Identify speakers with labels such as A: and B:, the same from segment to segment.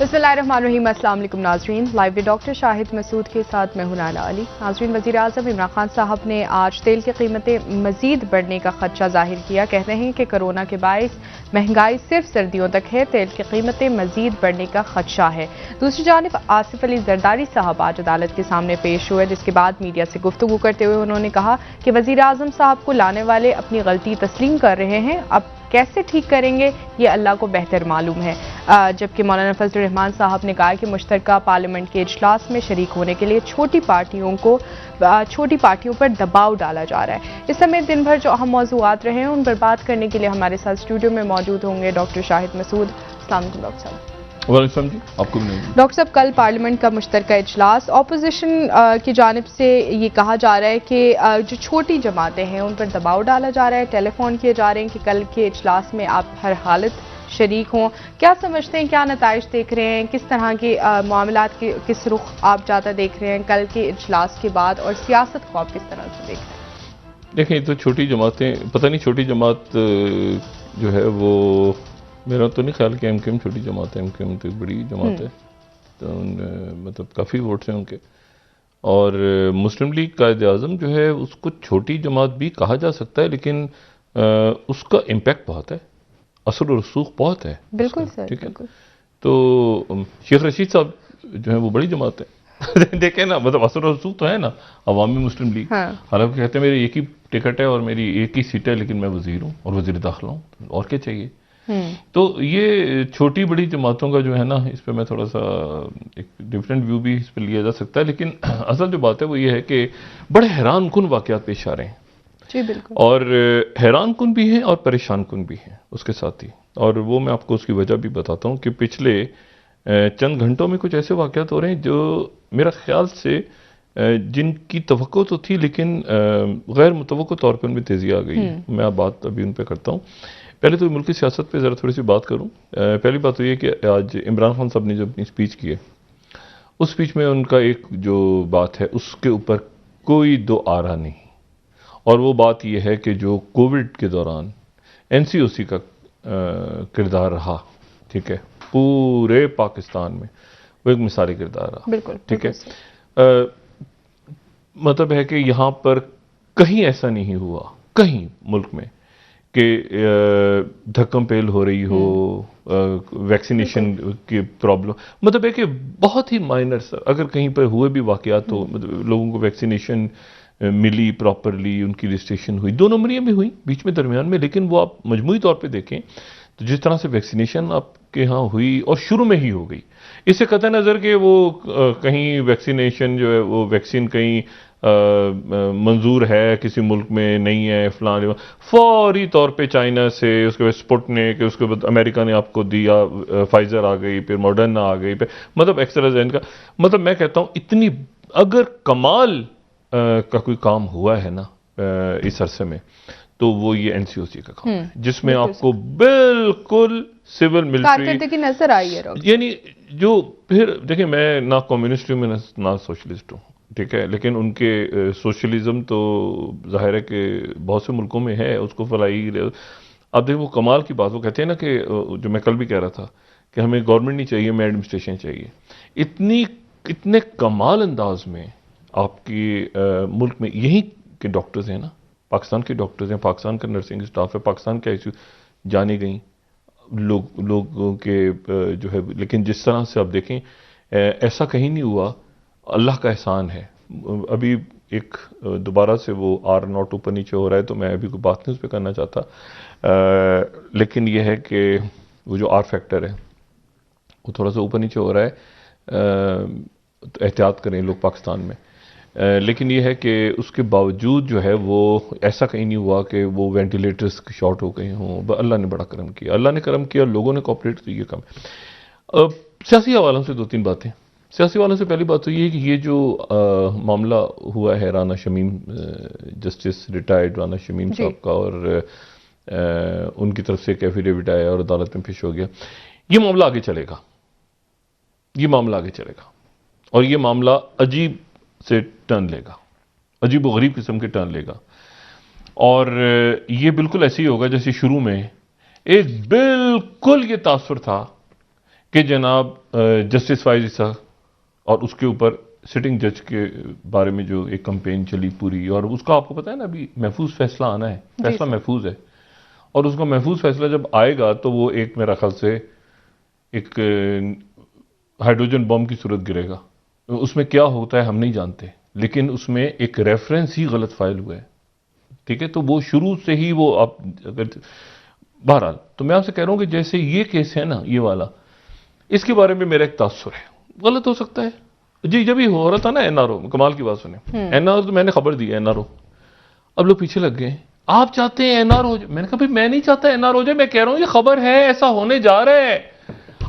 A: बिस्मिल्लाहिर्रहमानिर्रहीम। अस्सलाम वालेकुम नाज़रीन, live with doctor Shahid Masood के साथ मैं हूं नाला अली। नाज़रीन, वज़ीर आज़म इमरान खान साहब ने आज तेल की कीमतें मज़ीद बढ़ने का खदशा जाहिर किया। कहते हैं कि कोरोना के बायस महंगाई सिर्फ सर्दियों तक है, तेल की कीमतें मज़ीद बढ़ने का खदशा है। दूसरी जानिब आसिफ अली जरदारी साहब आज अदालत के सामने पेश हुए, जिसके बाद मीडिया से गुफ्तगू करते हुए उन्होंने कहा कि वज़ीर आज़म साहब को लाने वाले अपनी गलती तस्लीम कर रहे हैं, अब कैसे ठीक करेंगे ये अल्लाह को बेहतर मालूम है। जबकि मौलाना फजल रहमान साहब ने कहा कि मुश्तरका पार्लियामेंट के इजलास में शरीक होने के लिए छोटी पार्टियों पर दबाव डाला जा रहा है। इस समय दिन भर जो अहम मौज़ूआत रहे हैं उन पर बात करने के लिए हमारे साथ स्टूडियो में मौजूद होंगे डॉक्टर शाहिद मसूद। अस्सलाम वालेकुम डॉक्टर साहब।
B: वालेकुम जी, आपको भी नहीं।
A: डॉक्टर साहब, कल पार्लियामेंट का मुश्तरका इजलास, ऑपोजिशन की जानिब से ये कहा जा रहा है कि जो छोटी जमातें हैं उन पर दबाव डाला जा रहा है, टेलीफोन किए जा रहे हैं कि कल के इजलास में आप हर हालत शरीक हों। क्या समझते हैं, क्या नताइज देख रहे हैं, किस तरह के मामलात के किस रुख आप ज़्यादा देख रहे हैं कल के इजलास के बाद, और सियासत को आप किस तरह से देख रहे हैं?
B: देखें, तो छोटी जमातें, पता नहीं छोटी जमात जो है वो, मेरा तो नहीं ख्याल कि एमकेएम छोटी जमात है। एमकेएम तो बड़ी जमात है, तो मतलब काफ़ी वोट्स हैं उनके। और मुस्लिम लीग कायद आज़म जो है उसको छोटी जमात भी कहा जा सकता है, लेकिन उसका इम्पैक्ट बहुत है, असर और रसूख बहुत है।
A: बिल्कुल सर,
B: ठीक है।
A: बिल्कुल।
B: तो शेख रशीद साहब जो है वो बड़ी जमात है। देखें ना, मतलब असर और रसूख तो है ना अवामी मुस्लिम लीग। हालांकि कहते हैं मेरी एक ही टिकट है और मेरी एक ही सीट है, लेकिन मैं वजीर हूँ और वजीर दाखिला हूँ, और क्या चाहिए। तो ये छोटी बड़ी जमातों का जो है ना, इस पर मैं थोड़ा सा एक डिफरेंट व्यू भी इस पर लिया जा सकता है। लेकिन असल जो बात है वो ये है कि बड़े हैरान कुन वाक़यात पेश आ रहे हैं।
A: जी बिल्कुल।
B: और हैरान कुन भी हैं और परेशान कुन भी हैं उसके साथ ही। और वो मैं आपको उसकी वजह भी बताता हूँ कि पिछले चंद घंटों में कुछ ऐसे वाक़यात हो रहे हैं जो मेरा ख्याल से जिनकी तवक्को तो थी, लेकिन गैर मुतवक्को तौर पर उनमें तेज़ी आ गई है। मैं बात अभी उन पर करता हूँ। पहले तो मुल्क की सियासत पे ज़रा थोड़ी सी बात करूँ। पहली बात तो ये कि आज इमरान खान साहब ने जो अपनी स्पीच की है, उस स्पीच में उनका एक जो बात है उसके ऊपर कोई दो आरा नहीं, और वो बात ये है कि जो कोविड के दौरान एनसीओसी का किरदार रहा, ठीक है, पूरे पाकिस्तान में वो एक मिसाली किरदार रहा।
A: बिल्कुल,
B: ठीक है। मतलब है कि यहाँ पर कहीं ऐसा नहीं हुआ, कहीं मुल्क में, कि धक्कम पेल हो रही हो, वैक्सीनेशन की प्रॉब्लम, मतलब है कि बहुत ही माइनर सा अगर कहीं पर हुए भी वाकयात, तो मतलब लोगों को वैक्सीनेशन मिली प्रॉपरली, उनकी रजिस्ट्रेशन हुई, 2 नंबरियाँ भी हुई बीच में दरमियान में। लेकिन वो आप मजमूई तौर पे देखें तो जिस तरह से वैक्सीनेशन आपके यहाँ हुई और शुरू में ही हो गई, इससे कतई नज़र के वो कहीं वैक्सीनेशन जो है वो वैक्सीन कहीं मंजूर है किसी मुल्क में नहीं है, फलां फौरी तौर पे चाइना से, उसके बाद स्पुतनिक, उसके बाद अमेरिका ने आपको दिया, फाइजर आ गई, फिर मॉडर्ना आ गई, फिर मतलब एक्सट्राजेनेका। मतलब मैं कहता हूँ इतनी अगर कमाल का कोई काम हुआ है ना इस अरसे में, तो वो ये एनसीओसी का काम है, जिसमें आपको बिल्कुल सिविल मिलिट्री
A: नजर आई है।
B: यानी जो, फिर देखिए मैं ना कम्युनिस्ट हूँ, मैं ना सोशलिस्ट हूँ, ठीक है, लेकिन उनके सोशलिज्म तो जाहिर है कि बहुत से मुल्कों में है, उसको फलाई। अब देखो वो कमाल की बात, वो कहते हैं ना कि जो मैं कल भी कह रहा था कि हमें गवर्नमेंट नहीं चाहिए, हमें एडमिनिस्ट्रेशन चाहिए। इतने कमाल अंदाज में आपकी मुल्क में यही के डॉक्टर्स हैं ना, पाकिस्तान के डॉक्टर्स हैं, पाकिस्तान का नर्सिंग स्टाफ है, पाकिस्तान के आईसीयू जाने गई लोगों के जो है। लेकिन जिस तरह से आप देखें ऐसा कहीं नहीं हुआ, अल्लाह का एहसान है। अभी एक दोबारा से वो आर नॉट ऊपर नीचे हो रहा है, तो मैं अभी कोई बात नहीं उस पर करना चाहता, लेकिन यह है कि वो जो आर फैक्टर है वो थोड़ा सा ऊपर नीचे हो रहा है, तो एहतियात करें लोग पाकिस्तान में। लेकिन यह है कि उसके बावजूद जो है वो ऐसा कहीं नहीं हुआ कि वो वेंटिलेटर्स शॉर्ट हो गए हों। अल्लाह ने बड़ा करम किया, अल्लाह ने करम किया, लोगों ने कोऑपरेट किया, कम। सियासी हवालों से 2-3 बातें। सियासी वालों से पहली बात तो ये है कि ये जो मामला हुआ है राना शमीम, जस्टिस रिटायर्ड राना शमीम साहब का, और उनकी तरफ से एक एफिडेविट आया और अदालत में पेश हो गया, ये मामला आगे चलेगा, ये मामला आगे चलेगा, और ये मामला अजीब से टर्न लेगा, अजीब व गरीब किस्म के टर्न लेगा। और ये बिल्कुल ऐसे ही होगा जैसे शुरू में एक बिल्कुल ये तासुर था कि जनाब जस्टिस फाइज ईसा और उसके ऊपर सिटिंग जज के बारे में जो एक कैंपेन चली पूरी, और उसका आपको पता है ना अभी महफूज फैसला आना है, फैसला महफूज है, और उसका महफूज फैसला जब आएगा तो वो एक मेरा ख्याल से एक हाइड्रोजन बम की सूरत गिरेगा। उसमें क्या होता है हम नहीं जानते, लेकिन उसमें एक रेफरेंस ही गलत फाइल हुआ है, ठीक है। तो वो शुरू से ही वो आप अगर बहरहाल, तो मैं आपसे कह रहा हूं कि जैसे ये केस है ना ये वाला, इसके बारे में मेरा एक तासुर है, गलत हो सकता है जी। जब ये हो रहा था ना एनआरओ, कमाल की बात सुने, एनआरओ तो मैंने खबर दी एनआरओ, अब लोग पीछे लग गए, आप चाहते हैं एनआरओ हो जाए। मैंने कहा भाई मैं नहीं चाहता एनआरओ हो जाए, मैं कह रहा हूं ये खबर है ऐसा होने जा रहा है।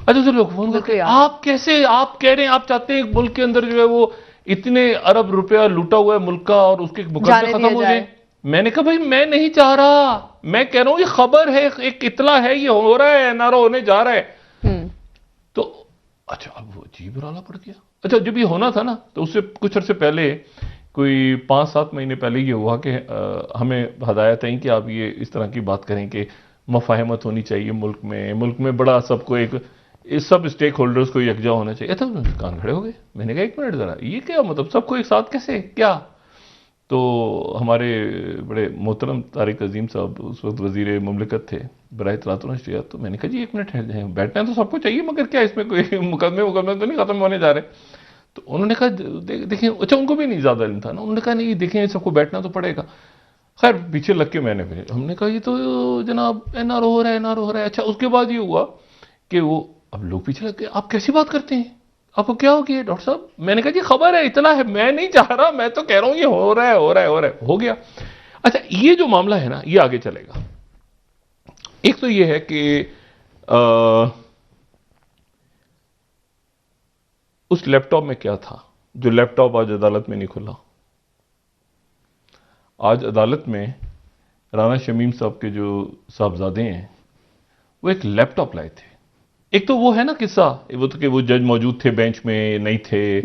B: अच्छा तो लोग फोन करके आप कैसे, आप कह रहे हैं आप चाहते हैं मुल्क के अंदर जो है वो इतने अरब रुपया लूटा हुआ है मुल्क का और उसके मुकदमे खत्म हो जाए। मैंने कहा भाई मैं नहीं चाह रहा, मैं कह रहा हूं ये खबर है, एक इतला है, ये हो रहा है, एनआरओ होने जा रहा है। तो अच्छा अब वो अजीब रौला पड़ गया। अच्छा जब ये होना था ना तो उससे कुछ अर्से पहले, कोई 5-7 महीने पहले ये हुआ कि हमें हदायत आई कि आप ये इस तरह की बात करें कि मफाहमत होनी चाहिए मुल्क में बड़ा सबको एक इस सब स्टेक होल्डर्स को यकजा होना चाहिए। तो कान खड़े हो गए, मैंने कहा एक मिनट जरा, ये क्या मतलब सबको एक साथ कैसे क्या? तो हमारे बड़े मोहतरम तारिक अजीम साहब उस वक्त वजीर मुमलिकत थे बराए इत्तलात व नशरियात, तो मैंने कहा जी एक मिनट ठहर जाए, बैठना तो सबको चाहिए मगर क्या इसमें कोई मुकदमे तो नहीं खत्म होने जा रहे। तो उन्होंने कहा देखें, अच्छा उनको भी नहीं ज्यादा इल्म था ना, उन्होंने कहा नहीं देखें सबको बैठना तो पड़ेगा। खैर पीछे लग के मैंने फिर हमने कहा ये तो जनाब एनआरओ हो रहा है, एनआरओ हो रहा है। अच्छा उसके बाद ये हुआ कि वो अब लोग पीछे लग गए, आप कैसी बात करते हैं, आपको क्या हो गया डॉक्टर साहब? मैंने कहा जी खबर है इतना है, मैं नहीं चाह रहा, मैं तो कह रहा हूं ये हो रहा है हो रहा है हो रहा है, हो गया। अच्छा ये जो मामला है ना ये आगे चलेगा। एक तो ये है कि उस लैपटॉप में क्या था, जो लैपटॉप आज अदालत में नहीं खुला। आज अदालत में राना शमीम साहब के जो साहबजादे हैं वो एक लैपटॉप लाए थे। एक तो वो है ना किस्सा, वो तो कि वो जज मौजूद थे बेंच में नहीं थे,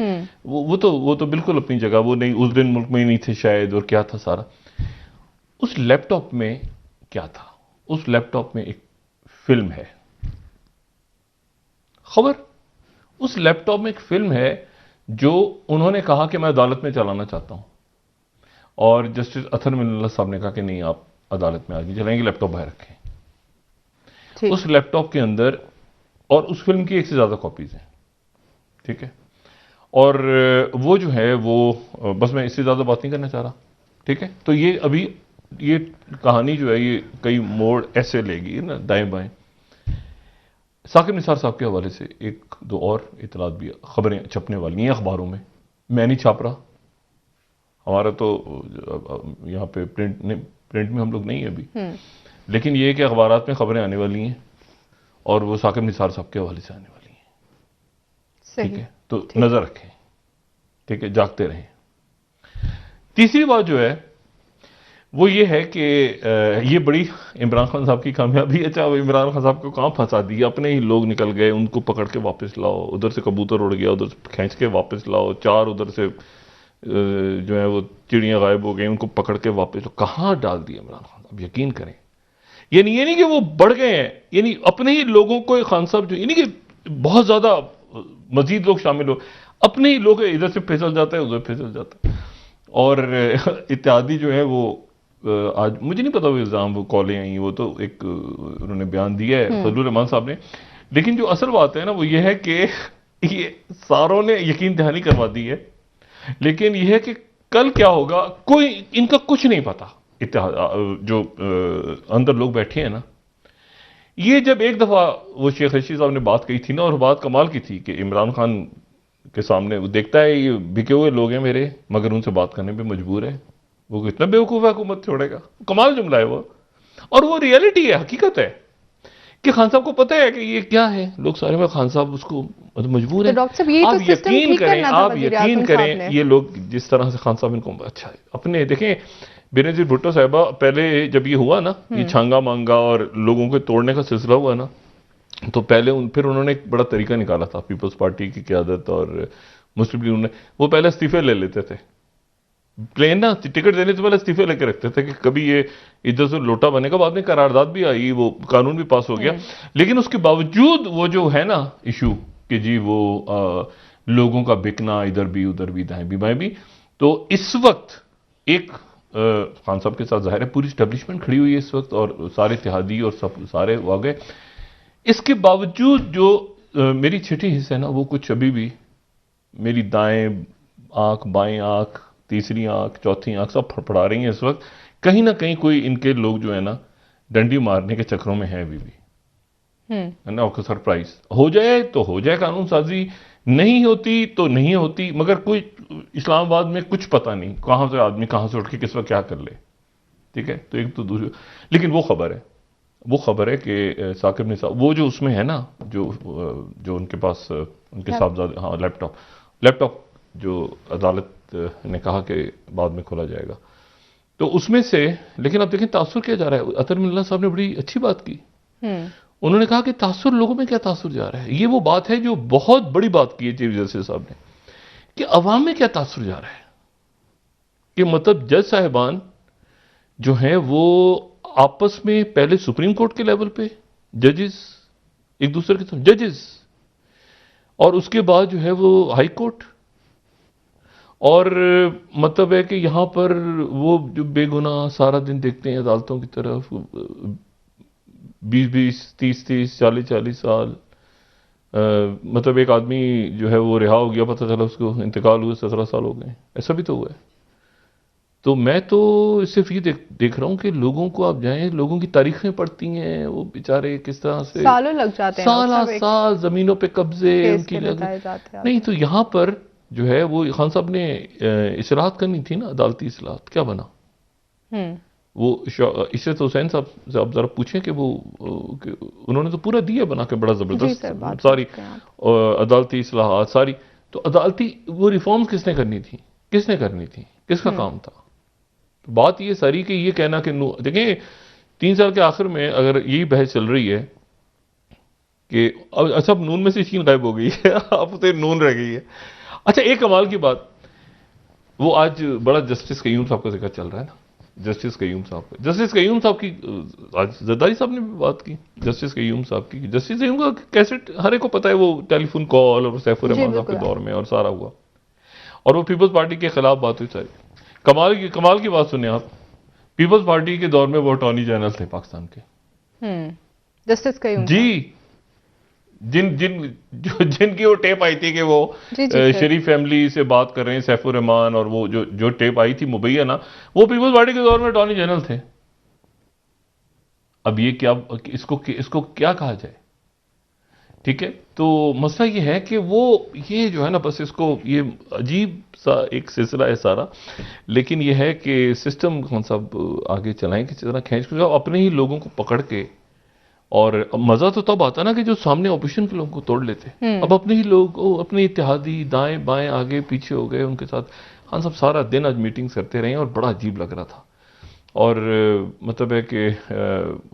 B: वो तो बिल्कुल अपनी जगह, वो नहीं उस दिन मुल्क में ही नहीं थे शायद, और क्या था सारा। उस लैपटॉप में क्या था? उस लैपटॉप में एक फिल्म है, खबर, उस लैपटॉप में एक फिल्म है जो उन्होंने कहा कि मैं अदालत में चलाना चाहता हूं, और जस्टिस अथर मिनल्ला साहब ने कहा कि नहीं आप अदालत में आगे चलाएंगे, लैपटॉप बाहर रखें। उस लैपटॉप के अंदर, और उस फिल्म की 1 से ज्यादा कॉपीज हैं, ठीक है। और वो जो है वो बस मैं इससे ज्यादा बात नहीं करना चाह रहा, ठीक है। तो ये अभी ये कहानी जो है ये कई मोड़ ऐसे लेगी ना दाएं बाएं। साकिब निसार साहब के हवाले से 1-2 और इतलात भी, खबरें छपने वाली हैं अखबारों में, मैं नहीं छाप रहा, हमारा तो यहाँ पे प्रिंट में हम लोग नहीं है अभी, लेकिन ये है कि अखबारात में खबरें आने वाली हैं और वो साकिब निसार साहब के हवाले से आने वाली हैं, ठीक है। तो नजर रखें, ठीक है, जागते रहें। तीसरी बात जो है वो ये है कि ये बड़ी इमरान खान साहब की कामयाबी है। अच्छा इमरान खान साहब को कहाँ फंसा दिया, अपने ही लोग निकल गए, उनको पकड़ के वापस लाओ, उधर से कबूतर उड़ गया, उधर से खींच के वापस लाओ, 4 उधर से जो है वो चिड़ियां गायब हो गई, उनको पकड़ के वापस, कहाँ डाल दिया इमरान खान साहब, यकीन करें। ये नहीं कि वो बढ़ गए हैं, यानी अपने ही लोगों को खान साहब जो, यानी कि बहुत ज्यादा मजीद लोग शामिल हो, अपने ही लोग इधर से फिसल जाता है उधर फिसल जाता है। और इत्यादि जो है वो आज मुझे नहीं पता वो इल्जाम, वो कॉलें आई, वो तो एक उन्होंने बयान दिया है फजलुर रहमान साहब ने, लेकिन जो असल बात है ना वो ये है कि ये सारों ने यकीन दहानी करवा दी है, लेकिन यह है कि कल क्या होगा कोई इनका कुछ नहीं पता। जो अंदर लोग बैठे हैं ना, ये जब एक दफा वो शेख रशीद साहब ने बात कही थी ना, और बात कमाल की थी कि इमरान खान के सामने वो देखता है ये बिके हुए लोग हैं मेरे, मगर उनसे बात करने पे मजबूर है, वो कितना बेवकूफ है, हुकूमत छोड़ेगा, कमाल जुमला है वो, और वो रियलिटी है, हकीकत है कि खान साहब को पता है कि ये क्या है, लोग सारे में खान साहब उसको मजबूर है।
A: डॉक्टर साहब ये
B: आप
A: तो
B: यकीन करें, आप यकीन करें ये लोग जिस तरह से खान साहब इनको अच्छा है अपने, देखें बेनजीर भुट्टो साहबा पहले जब ये हुआ ना, ये छांगा मांगा और लोगों को तोड़ने का सिलसिला हुआ ना, तो पहले फिर उन्होंने एक बड़ा तरीका निकाला था, पीपल्स पार्टी की क़यादत और मुस्लिम लीग, वो पहले इस्तीफे ले लेते थे, प्लेन ना टिकट देने से पहले इस्तीफे लेके रखते थे कि कभी ये इधर से लोटा बनेगा। बाद में करारदाद भी आई, वो कानून भी पास हो गया, लेकिन उसके बावजूद वो जो है ना इशू कि जी वो लोगों का बिकना इधर भी उधर भी दाएं भी बाएं भी। तो इस वक्त एक खान साहब के साथ जाहिर है पूरी स्टैब्लिशमेंट खड़ी हुई है इस वक्त, और सारे इत्तेहादी और सब सारे आ गए। इसके बावजूद जो मेरी छठी हिस्सा है ना, वो कुछ अभी भी मेरी दाएं आंख, बाएं आंख, तीसरी आंख, चौथी आंख सब फड़फड़ा रही हैं इस वक्त। कहीं ना कहीं कोई इनके लोग जो है ना डंडी मारने के चक्रों में है अभी भी, है ना। सरप्राइज हो जाए तो हो जाए कानून साजी, नहीं होती तो नहीं होती, मगर कोई इस्लामाबाद में कुछ पता नहीं कहां से आदमी कहां से उठ के किस वक्त क्या कर ले। ठीक है, तो एक तो दूसरी, लेकिन वो खबर है कि साकिब निसार वो जो उसमें है ना, जो उनके पास उनके साहबजादे, हाँ लैपटॉप जो अदालत ने कहा कि बाद में खोला जाएगा, तो उसमें से, लेकिन अब देखें तासुर क्या जा रहा है। अतर मिल्ला साहब ने बड़ी अच्छी बात की, उन्होंने कहा कि तासुर, लोगों में क्या तासुर जा रहा है। ये वो बात है जो बहुत बड़ी बात की है चीफ जस्टिस साहब ने, कि अवाम में क्या तासुर जा रहा है, कि मतलब जज साहिबान जो हैं वो आपस में पहले सुप्रीम कोर्ट के लेवल पे जजेस एक दूसरे के साथ जजेस, और उसके बाद जो है वो हाई कोर्ट, और मतलब है कि यहां पर वो जो बेगुनाह सारा दिन देखते हैं अदालतों की तरफ, 20-20, 30-30, 40-40 साल, मतलब एक आदमी जो है वो रिहा हो गया, पता चला उसको इंतकाल हुए 17 साल हो गए, ऐसा भी तो हुआ है। तो मैं तो सिर्फ ये देख रहा हूं कि लोगों को आप जाएं, लोगों की तारीखें पढ़ती हैं, वो बेचारे किस तरह से
A: सालों लग जाते हैं,
B: साल जमीनों पे कब्जे उनकी नहीं। तो यहां पर जो है वो खान साहब ने इस्लाहत करनी थी ना, अदालती इस्लाहत, क्या बना वो। इससे तो हुसैन साहब से आप जरा पूछें कि वो उन्होंने तो पूरा दिया बना के, बड़ा जबरदस्त सारी अदालती इस्लाहत सारी। तो अदालती वो रिफॉर्म्स किसने करनी थी, किसका काम था। तो बात ये सारी कि ये कहना कि देखें 3 साल के आखिर में अगर यही बहस चल रही है कि अच्छा नून में से चीन गायब हो गई है अब तो नून रह गई है। अच्छा एक कमाल की बात, वो आज बड़ा जस्टिस कयूम साहब का जिक्र चल रहा है ना, जस्टिस कयूम साहब की आज जरदारी साहब ने भी बात की, जस्टिस कयूम साहब की। जस्टिस कयूम का कैसेट हर एक को पता है, वो टेलीफोन कॉल और सैफुर रहमान साहब के दौर में और सारा हुआ, और वो पीपल्स पार्टी के खिलाफ बात हुई सारी। कमाल की बात सुने आप, पीपल्स पार्टी के दौर में वो अटॉर्नी जनरल थे पाकिस्तान के,
A: जस्टिस कयूम
B: जी, जिनकी वो टेप आई थी कि वो शरीफ फैमिली से बात कर रहे हैं, सैफुर रहमान, और वो जो टेप आई थी मुबैया ना, वो पीपल्स पार्टी के दौर में अटॉर्नी जनरल थे। अब ये क्या, इसको क्या कहा जाए। ठीक है, तो मसला ये है कि वो ये जो है ना, बस इसको ये अजीब सा एक सिलसिला है सारा, लेकिन ये है कि सिस्टम कौन सा आगे चलाएं किसी तरह खींच कर, अपने ही लोगों को पकड़ के। और मजा तो तब आता ना कि जो सामने ऑपोजिशन के लोगों को तोड़ लेते। अब अपने ही लोग, अपने इत्तेहादी दाएं बाएं आगे पीछे हो गए, उनके साथ खान साहब सारा दिन आज मीटिंग करते रहे और बड़ा अजीब लग रहा था। और मतलब है कि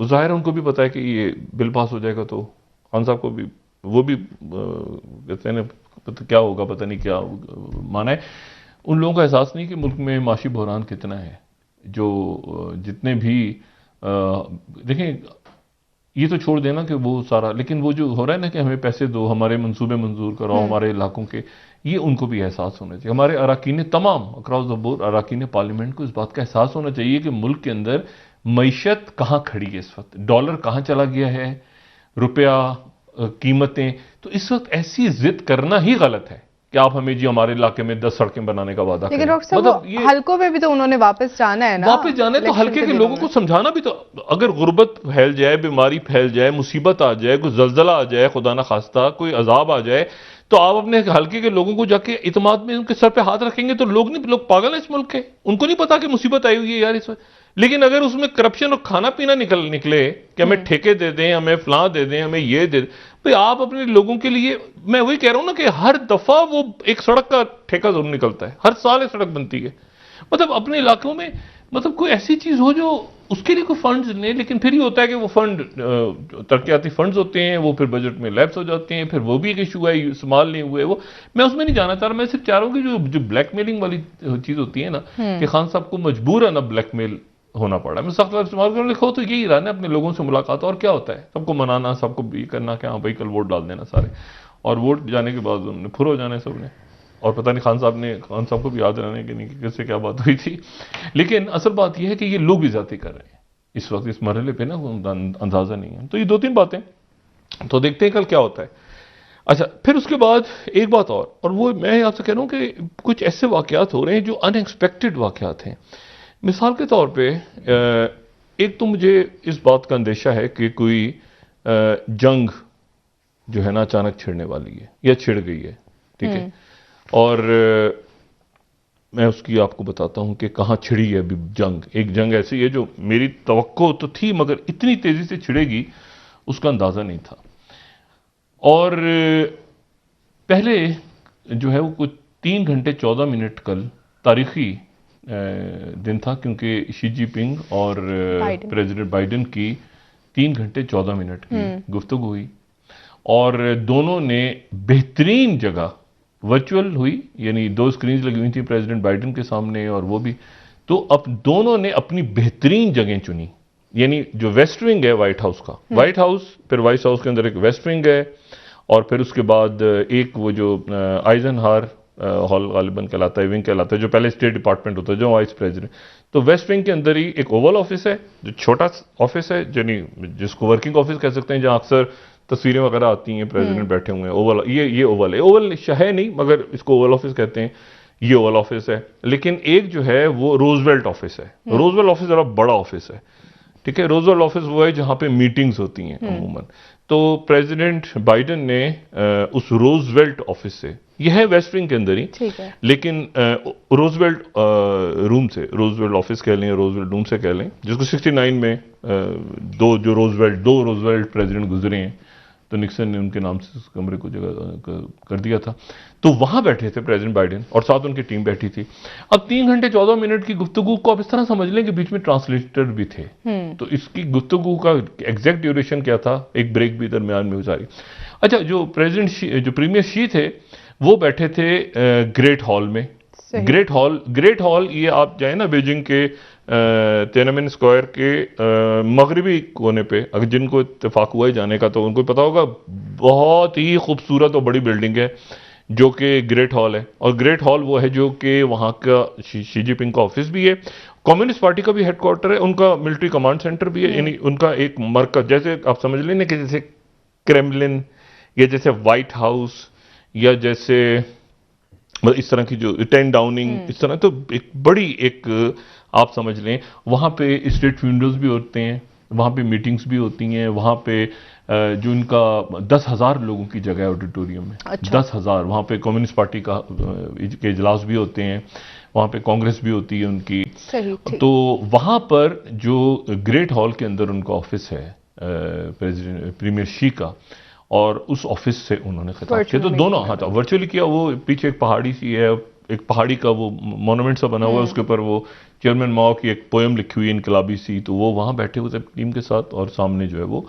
B: ज़ाहिर उनको भी पता है कि ये बिल पास हो जाएगा, तो खान साहब को भी वो भी कहते हैं क्या होगा पता नहीं क्या माना है। उन लोगों का एहसास नहीं कि मुल्क में माशी बहरान कितना है, जो जितने भी देखें, ये तो छोड़ देना कि वो सारा, लेकिन वो जो हो रहा है ना कि हमें पैसे दो, हमारे मंसूबे मंजूर कराओ हमारे इलाकों के, ये उनको भी एहसास होना चाहिए। हमारे अराकीन तमाम अक्रॉस द बोर्ड अराकीन पार्लियामेंट को इस बात का एहसास होना चाहिए कि मुल्क के अंदर मईशत कहाँ खड़ी है इस वक्त, डॉलर कहाँ चला गया है, रुपया, कीमतें। तो इस वक्त ऐसी जिद करना ही गलत है कि आप हमें जी हमारे इलाके में 10 सड़कें बनाने का वादा करें।
A: मतलब ये हल्कों में भी तो उन्होंने वापस जाना है ना,
B: वापस जाना है, तो हल्के के लोगों को समझाना भी तो। अगर गुर्बत फैल जाए, बीमारी फैल जाए, मुसीबत आ जाए, कोई जलजला आ जाए, खुदा ना खास्ता कोई अजाब आ जाए, तो आप अपने हल्के के लोगों को जाके इत्मीनान में उनके सर पे हाथ रखेंगे तो लोग पागल है इस मुल्क के, उनको नहीं पता कि मुसीबत आई हुई है यार इस वक्त। लेकिन अगर उसमें करप्शन और खाना पीना निकले कि हमें ठेके दे दें, हमें फलां दे दें, हमें ये दे दें, भाई आप अपने लोगों के लिए, मैं वही कह रहा हूं ना कि हर दफा वो एक सड़क का ठेका जरूर निकलता है, हर साल एक सड़क बनती है। मतलब अपने इलाकों में मतलब कोई ऐसी चीज हो जो उसके लिए कोई फंड्स नहीं, लेकिन फिर ही होता है कि वो फंड तरक्याती फंड्स होते हैं, वो फिर बजट में लैप्स हो जाते हैं, फिर वो भी एक इशू है, इस्तेमाल नहीं हुए वो। मैं उसमें नहीं जाना चाह रहा, मैं सिर्फ चाह रहा हूँ कि जो ब्लैकमेलिंग वाली चीज होती है ना, कि खान साहब को मजबूर है ना ब्लैकमेल होना पड़ा। मैं सख्त इस्तेमाल करूँ, लिखो तो यही रहा ना, अपने लोगों से मुलाकात, और क्या होता है, सबको मनाना, सबको ये करना कि हाँ भाई कल वोट डाल देना सारे, और वोट जाने के बाद उन्होंने फुर हो जाना है सबने, और पता नहीं खान साहब को भी याद रहने कि नहीं कि किससे क्या बात हुई थी। लेकिन असल बात यह है कि ये लोग भी ज्यादती कर रहे हैं इस वक्त, इस मरहले पे ना अंदाजा नहीं है। तो ये 2-3 बातें, तो देखते हैं कल क्या होता है। अच्छा, फिर उसके बाद एक बात और वो मैं आपसे कह रहा हूं कि कुछ ऐसे वाकयात हो रहे हैं जो अनएक्सपेक्टेड वाकयात हैं। मिसाल के तौर पे एक तो मुझे इस बात का अंदेशा है कि कोई जंग जो है ना अचानक छिड़ने वाली है या छिड़ गई है, ठीक है। और मैं उसकी आपको बताता हूं कि कहां छिड़ी है अभी जंग। एक जंग ऐसी है जो मेरी तवक्को तो थी, मगर इतनी तेजी से छिड़ेगी उसका अंदाजा नहीं था। और पहले जो है वो कुछ 3 घंटे 14 मिनट कल तारीखी दिन था, क्योंकि शी जिनपिंग और प्रेसिडेंट बाइडेन की 3 घंटे 14 मिनट की गुफ्तगू हुई, और दोनों ने बेहतरीन जगह वर्चुअल हुई, यानी 2 स्क्रीन लगी हुई थी प्रेसिडेंट बाइडेन के सामने और वो भी। तो अब दोनों ने अपनी बेहतरीन जगह चुनी, यानी जो वेस्ट विंग है व्हाइट हाउस का, व्हाइट हाउस, फिर व्हाइट हाउस के अंदर एक वेस्ट विंग है, और फिर उसके बाद एक वो जो आइजनहावर हॉल गालिबन कहलाता है, विंग कहलाता है, जो पहले स्टेट डिपार्टमेंट होता है, जो वाइस प्रेसिडेंट। तो वेस्ट विंग के अंदर ही एक ओवल ऑफिस है, जो छोटा ऑफिस है, यानी जिसको वर्किंग ऑफिस कह सकते हैं, जहां अक्सर तस्वीरें वगैरह आती हैं, प्रेसिडेंट बैठे हुए हैं। ओवल, ये ओवल है, ओवल है नहीं मगर इसको ओवल ऑफिस कहते हैं, ये ओवल ऑफिस है। लेकिन एक जो है वो रोजवेल्ट ऑफिस है। रोजवेल्ट ऑफिस जरा बड़ा ऑफिस है, ठीक है। रोजवेल्ट ऑफिस वो है जहां पे मीटिंग्स होती हैं अमूमन। तो प्रेसिडेंट बाइडेन ने उस रोजवेल्ट ऑफिस से, यह है वेस्ट विंग के अंदर ही, लेकिन रोजवेल्ट रूम से, रोजवेल्ट ऑफिस कह लें, रोजवेल्ट रूम से कह लें, जिसको 69 में दो रोजवेल्ट प्रेसिडेंट गुजरे हैं, तो निक्सन ने उनके नाम से उस कमरे को जगह कर दिया था। तो वहां बैठे थे प्रेसिडेंट बाइडेन और साथ उनकी टीम बैठी थी। अब 3 घंटे 14 मिनट की गुफ्तगू को आप इस तरह समझ लें कि बीच में ट्रांसलेटर भी थे। तो इसकी गुफ्तगू का एग्जैक्ट ड्यूरेशन क्या था, एक ब्रेक भी दरमियान में गुजारी। अच्छा, जो प्रीमियर शी थे वो बैठे थे ग्रेट हॉल में। ग्रेट हॉल ये आप जाए ना बीजिंग के तिएननमेन स्क्वायर के मगरबी कोने पे, अगर जिनको इत्तेफाक हुआ है जाने का तो उनको पता होगा, बहुत ही खूबसूरत और बड़ी बिल्डिंग है जो कि ग्रेट हॉल है। और ग्रेट हॉल वो है जो कि वहां का शी जिनपिंग का ऑफिस भी है, कम्युनिस्ट पार्टी का भी हेडक्वार्टर है, उनका मिलिट्री कमांड सेंटर भी है, यानी उनका एक मरकज, जैसे आप समझ लें कि जैसे क्रेमलिन या जैसे व्हाइट हाउस या जैसे इस तरह की जो 10 डाउनिंग, इस तरह, तो एक बड़ी एक आप समझ लें वहां पे स्टेट फ्यूनरल्स भी होते हैं, वहां पे मीटिंग्स भी होती हैं, वहां पे जो इनका 10,000 लोगों की जगह है ऑडिटोरियम में। अच्छा। 10,000, वहां पे कम्युनिस्ट पार्टी के इजलास भी होते हैं, वहां पे कांग्रेस भी होती है उनकी। सही, तो वहां पर जो ग्रेट हॉल के अंदर उनका ऑफिस है प्रीमियर शी का, और उस ऑफिस से उन्होंने खिताब किया। तो दोनों, हाँ, वर्चुअली किया। वो पीछे एक पहाड़ी सी है, एक पहाड़ी का वो मॉन्यूमेंट सा बना हुआ है, उसके ऊपर वो चेयरमैन माओ की एक पोएम लिखी हुई है इनकलाबी सी, तो वो वहां बैठे हुए थे टीम के साथ, और सामने जो है वो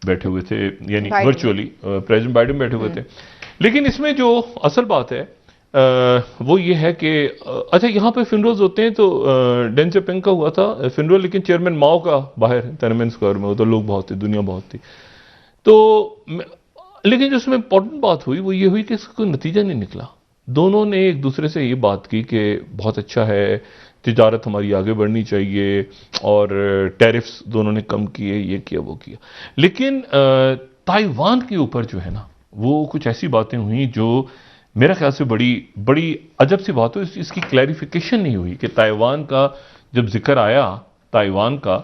B: बैठे हुए थे, यानी वर्चुअली प्रेसिडेंट बाइडेन बैठे हुए थे। लेकिन इसमें जो असल बात है वो ये है कि अच्छा, यहाँ पे फिनरोल्स होते हैं, तो डेन सेपिंग का हुआ था फिनरोल, लेकिन चेयरमैन माओ का बाहर तिएननमेन स्क्वायर में, वो तो लोग बहुत थे, दुनिया बहुत थी। तो लेकिन जो उसमें इंपॉर्टेंट बात हुई वो ये हुई कि इसका कोई नतीजा नहीं निकला। दोनों ने एक दूसरे से ये बात की कि बहुत अच्छा है, तिजारत हमारी आगे बढ़नी चाहिए, और टैरिफ्स दोनों ने कम किए, ये किया वो किया। लेकिन ताइवान के ऊपर जो है ना, वो कुछ ऐसी बातें हुई जो मेरा ख्याल से बड़ी अजब सी बात हो, इसकी क्लैरिफिकेशन नहीं हुई कि ताइवान का जब जिक्र आया ताइवान का,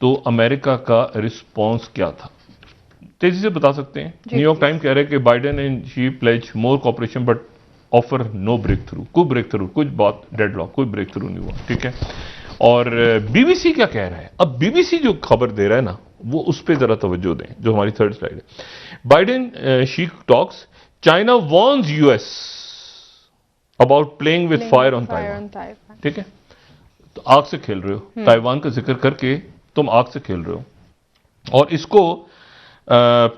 B: तो अमेरिका का रिस्पॉन्स क्या था। तेजी से बता सकते हैं। न्यूयॉर्क टाइम कह रहे हैं कि Biden and Xi pledge more cooperation but offer no breakthrough, कुछ बात डेडलॉक, कोई ब्रेक थ्रू नहीं हुआ, ठीक है। और बीबीसी क्या कह रहा है, अब बीबीसी जो खबर दे रहा है ना, वो उस पर जरा तवज्जो दें, जो हमारी थर्ड स्लाइड है। Biden she talks, China warns US about playing with fire on Taiwan, ठीक है। तो आग से खेल रहे हो, ताइवान का जिक्र करके तुम आग से खेल रहे हो। और इसको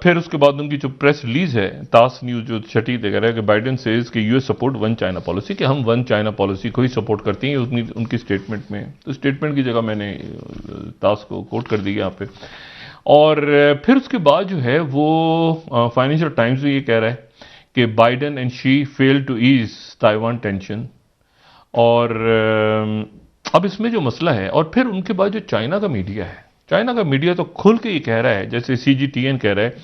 B: फिर उसके बाद उनकी जो प्रेस रिलीज है, तास न्यूज जो छठी दे रहा है कि बाइडेन सेज कि US support one China policy, कि हम वन चाइना पॉलिसी को ही सपोर्ट करते हैं उनकी स्टेटमेंट में। तो स्टेटमेंट की जगह मैंने तास को कोट कर दी यहाँ पे। और फिर उसके बाद जो है वो फाइनेंशियल टाइम्स भी ये कह रहा है कि Biden and Xi fail to ease Taiwan tension. और अब इसमें जो मसला है, और फिर उनके बाद जो चाइना का मीडिया है, चाइना का मीडिया तो खुल के ये कह रहा है, जैसे CGTN कह रहा है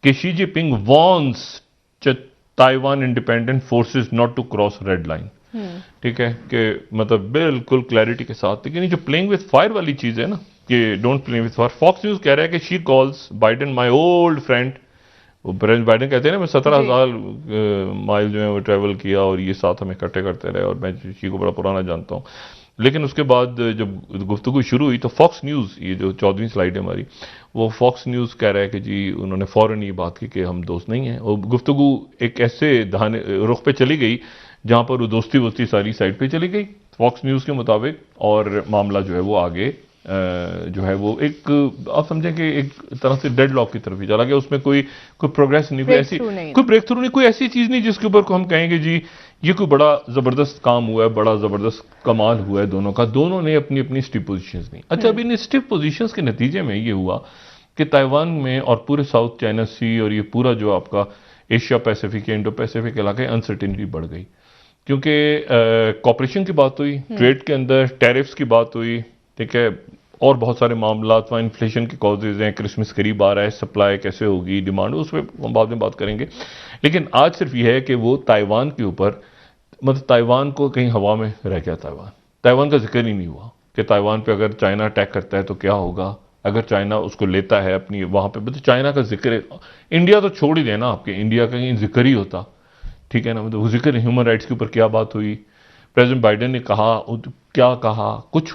B: कि Xi Jinping warns Taiwan independent forces not to cross red line. ठीक है, कि मतलब बिल्कुल क्लैरिटी के साथ। लेकिन ये जो प्लेइंग विद फायर वाली चीज है ना, कि don't play with fire, Fox News कह रहा है कि Xi calls Biden my old friend. वो प्रेसिडेंट बाइडेन कहते हैं ना, मैं 17,000 माइल जो है वो ट्रैवल किया और ये साथ हम इकट्ठे करते रहे और मैं शी को बड़ा पुराना जानता हूँ। लेकिन उसके बाद जब गुफ्तगू शुरू हुई तो फॉक्स न्यूज़, ये जो 14वीं स्लाइड है हमारी, वो फॉक्स न्यूज़ कह रहा है कि जी उन्होंने फ़ौरन ये बात की कि हम दोस्त नहीं हैं। और गुफ्तगू एक ऐसे रुख पे चली गई जहाँ पर वो दोस्ती सारी साइड पे चली गई फॉक्स न्यूज़ के मुताबिक, और मामला जो है वो आगे जो है वो एक, आप समझें कि एक तरह से डेड लॉक की तरफ ही चला गया। उसमें कोई प्रोग्रेस नहीं, कोई ऐसी कोई ब्रेक थ्रू नहीं, कोई ऐसी चीज़ नहीं जिसके ऊपर को हम कहेंगे जी ये कोई बड़ा ज़बरदस्त काम हुआ है, बड़ा ज़बरदस्त कमाल हुआ है दोनों का। दोनों ने अपनी अपनी स्टिफ पोजीशंस दी। अच्छा, अभी इन स्टिफ पोजीशंस के नतीजे में ये हुआ कि ताइवान में और पूरे साउथ चाइना सी और ये पूरा जो आपका एशिया पैसिफिक या इंडो पैसिफिक इलाके, अनसर्टेनिटी बढ़ गई। क्योंकि कॉपरेशन की बात हुई, ट्रेड के अंदर टैरिफ्स की बात हुई, ठीक है, और बहुत सारे मामला, इन्फ्लेशन के कॉजेज हैं, क्रिसमस करीब आ रहा है, सप्लाई कैसे होगी, डिमांड, उस पर हम बाद में बात करेंगे। लेकिन आज सिर्फ यह है कि वो ताइवान के ऊपर, मतलब ताइवान को कहीं हवा में रह गया। ताइवान का जिक्र ही नहीं हुआ कि ताइवान पे अगर चाइना अटैक करता है तो क्या होगा, अगर चाइना उसको लेता है अपनी वहां पे, मतलब चाइना का जिक्र, इंडिया तो छोड़ ही देना, आपके इंडिया का कहीं जिक्र ही होता, ठीक है ना, मतलब जिक्र ह्यूमन राइट्स के ऊपर क्या बात हुई, प्रेसिडेंट बाइडेन ने कहा, क्या कहा,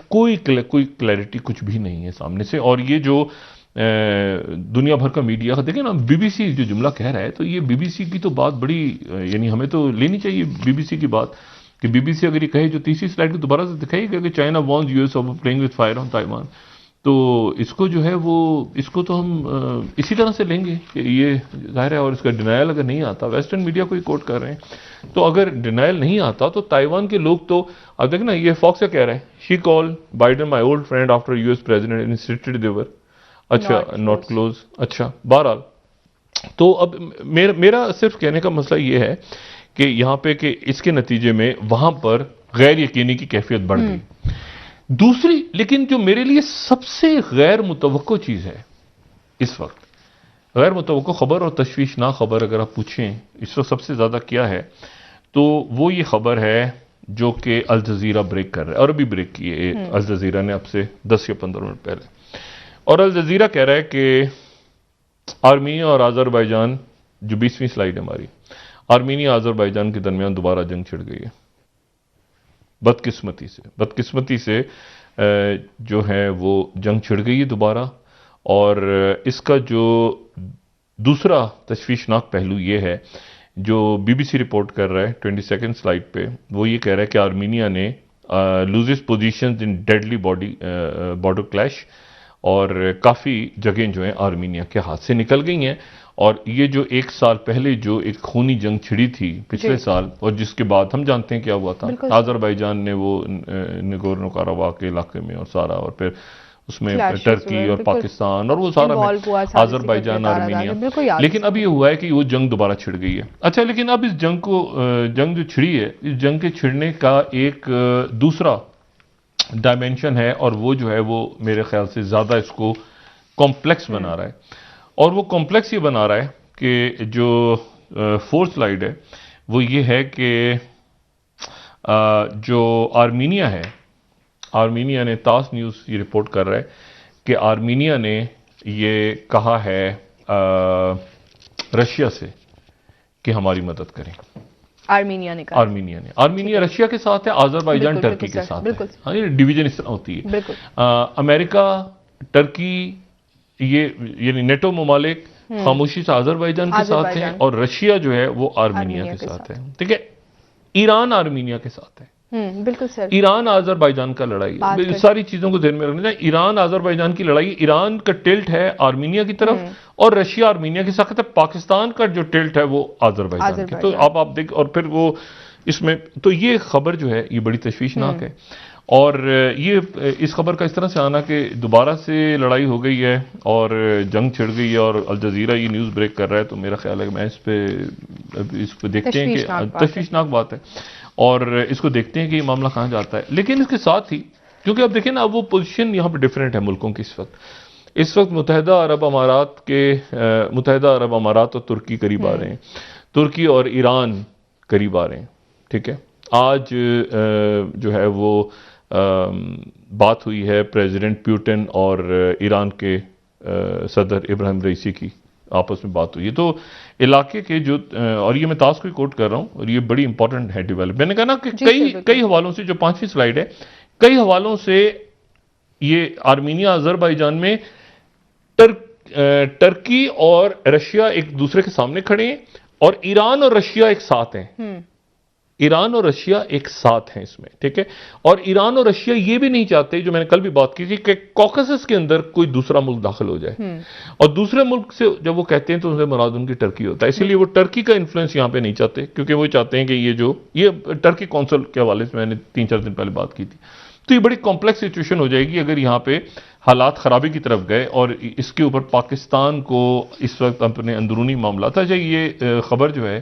B: कोई क्लैरिटी कुछ भी नहीं है सामने से। और ये जो दुनिया भर का मीडिया, देखें ना, बीबीसी जो जुमला कह रहा है, तो ये बीबीसी की तो बात बड़ी, यानी हमें तो लेनी चाहिए बीबीसी की बात, कि बीबीसी अगर ये कहे, जो तीसरी स्लाइड को दोबारा से दिखाइएगा कि China warns US of playing with fire on Taiwan, तो इसको जो है वो, इसको तो हम इसी तरह से लेंगे कि ये जाहिर है। और इसका डिनायल अगर नहीं आता, वेस्टर्न मीडिया को ही कोट कर रहे हैं, तो अगर डिनायल नहीं आता तो ताइवान के लोग तो, अब देख ना, ये फॉक्स क्या कह रहा है, Xi call Biden my old friend after US president insisted they were, अच्छा, नॉट क्लोज, अच्छा, बहरहाल। तो अब मेरा सिर्फ कहने का मसला ये है कि यहाँ पे कि इसके नतीजे में वहां पर गैर यकीनी की कैफियत बढ़ गई। दूसरी, लेकिन जो मेरे लिए सबसे गैर मुतवक्को चीज है इस वक्त, गैर मुतवक्को खबर और तशवीशनाक खबर अगर आप पूछें इस वक्त सबसे ज्यादा क्या है, तो वो ये खबर है जो कि अल जजीरा ब्रेक कर रहा है, और अभी ब्रेक की है अल जजीरा ने, अब से 10 या 15 मिनट पहले। और अल जजीरा कह रहा है कि आर्मीनिया और आज़रबाईजान, जो 20वीं स्लाइड है हमारी, आर्मीनिया आज़रबाईजान के दरमियान दोबारा जंग छिड़ गई है, बदकिस्मती से जो है वो जंग छिड़ गई है दोबारा। और इसका जो दूसरा तशवीशनाक पहलू ये है, जो बीबीसी रिपोर्ट कर रहा है 22nd स्लाइड पे, वो ये कह रहा है कि आर्मीनिया ने लूजेस पोजीशंस इन डेडली बॉर्डर क्लैश, और काफ़ी जगह जो है आर्मीनिया के हाथ से निकल गई हैं। और ये जो एक साल पहले जो एक खूनी जंग छिड़ी थी पिछले साल, और जिसके बाद हम जानते हैं क्या हुआ था, आज़रबाईजान ने वो नागोर्नो काराबाख के इलाके में और सारा, और फिर उसमें टर्की और पाकिस्तान और वो सारा आज़रबाईजान आर्मीनिया, लेकिन अब ये हुआ है कि वो जंग दोबारा छिड़ गई है। अच्छा, लेकिन अब इस जंग जो छिड़ी है, इस जंग के छिड़ने का एक दूसरा डायमेंशन है, और वो जो है वो मेरे ख्याल से ज्यादा इसको कॉम्प्लेक्स बना रहा है। और वो कॉम्प्लेक्स ये बना रहा है कि जो 4th स्लाइड है वो ये है कि जो आर्मीनिया है, आर्मीनिया ने, तास न्यूज़ ये रिपोर्ट कर रहा है कि आर्मीनिया ने ये कहा है रशिया से कि हमारी मदद करें। आर्मीनिया रशिया के साथ है, आज़रबाईजान टर्की के साथ है। हाँ, ये डिवीजन इस तरह होती है। अमेरिका, टर्की, ये नेटो ममालिक खामोशी से आज़रबाईजान के साथ है, और रशिया जो है वो आर्मीनिया के साथ है, ठीक है। ईरान आर्मीनिया के साथ है,
A: बिल्कुल सर।
B: ईरान आजरबाईजान का लड़ाई है, सारी चीजों को ध्यान में रखना चाहिए। ईरान आजरबाईजान की लड़ाई, ईरान का टिल्ट है आर्मीनिया की तरफ और रशिया आर्मीनिया की साथ है। पाकिस्तान का जो टिल्ट है वो आजरबाईजान की। तो अब आप देख, और फिर वो इसमें तो ये खबर जो है ये बड़ी तशवीशनाक है। और ये इस खबर का इस तरह से आना कि दोबारा से लड़ाई हो गई है और जंग छिड़ गई है और अल जजीरा ये न्यूज़ ब्रेक कर रहा है, तो मेरा ख्याल है कि मैं इस पे देखते हैं कि तशवीशनाक बात है और इसको देखते हैं कि ये मामला कहाँ जाता है। लेकिन इसके साथ ही, क्योंकि अब देखें ना, अब वो पोजीशन यहाँ पे डिफरेंट है मुल्कों की इस वक्त मुत्तहिदा अरब अमारात और तुर्की करीब आ रहे हैं, तुर्की और ईरान करीब आ रहे हैं। ठीक है, आज जो है वो बात हुई है प्रेसिडेंट पुतिन और ईरान के सदर इब्राहिम रईसी की आपस में बात हुई है। तो इलाके के जो, और ये मैं ताश को कोट कर रहा हूं और ये बड़ी इंपॉर्टेंट है डेवलप, मैंने कहा ना कि कई हवालों से, जो 5वीं स्लाइड है, कई हवालों से ये आर्मीनिया अजरबैजान में टर्की और रशिया एक दूसरे के सामने खड़े हैं और ईरान और रशिया एक साथ हैं। ईरान और रशिया एक साथ हैं इसमें। ठीक है, और ईरान और रशिया ये भी नहीं चाहते, जो मैंने कल भी बात की थी, कि कॉकेसस के अंदर कोई दूसरा मुल्क दाखिल हो जाए। और दूसरे मुल्क से जब वो कहते हैं तो उनसे मुराद उनकी टर्की होता है, इसीलिए वो टर्की का इन्फ्लुएंस यहां पे नहीं चाहते, क्योंकि वो चाहते हैं कि ये टर्की कौंसल के हवाले से मैंने 3-4 दिन पहले बात की थी। तो ये बड़ी कॉम्प्लेक्स सिचुएशन हो जाएगी अगर यहां पे हालात खराबी की तरफ गए और इसके ऊपर पाकिस्तान को इस वक्त अपने अंदरूनी मामला था। ये खबर जो है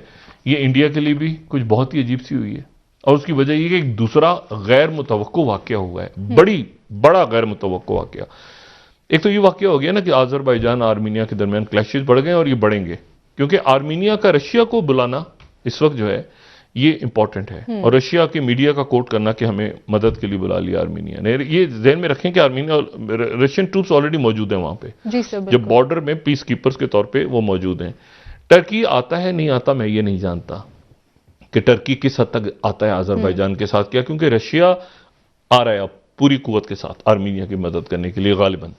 B: ये इंडिया के लिए भी कुछ बहुत ही अजीब सी हुई है और उसकी वजह यह कि एक दूसरा गैर मुतवक्को वाकया हुआ है, बड़ा गैर मुतवक्को वाकया। एक तो ये वाकया हो गया ना कि आजरबाईजान आर्मीनिया के दरमियान क्लैशेस बढ़ गए और ये बढ़ेंगे, क्योंकि आर्मीनिया का रशिया को बुलाना इस वक्त जो है ये इंपॉर्टेंट है और रशिया के मीडिया का कोट करना कि हमें मदद के लिए बुला लिया आर्मीनिया ने। ये ध्यान में रखें कि आर्मीनिया, रशियन ट्रूप्स ऑलरेडी मौजूद हैं वहां पे, जब बॉर्डर में पीस कीपर्स के तौर पे वो मौजूद हैं। टर्की आता है नहीं आता मैं ये नहीं जानता कि टर्की किस हद तक आता है आजरबाईजान के साथ, क्या, क्योंकि रशिया आ रहा है अब पूरी कुव्वत के साथ आर्मीनिया की मदद करने के लिए गालिबन।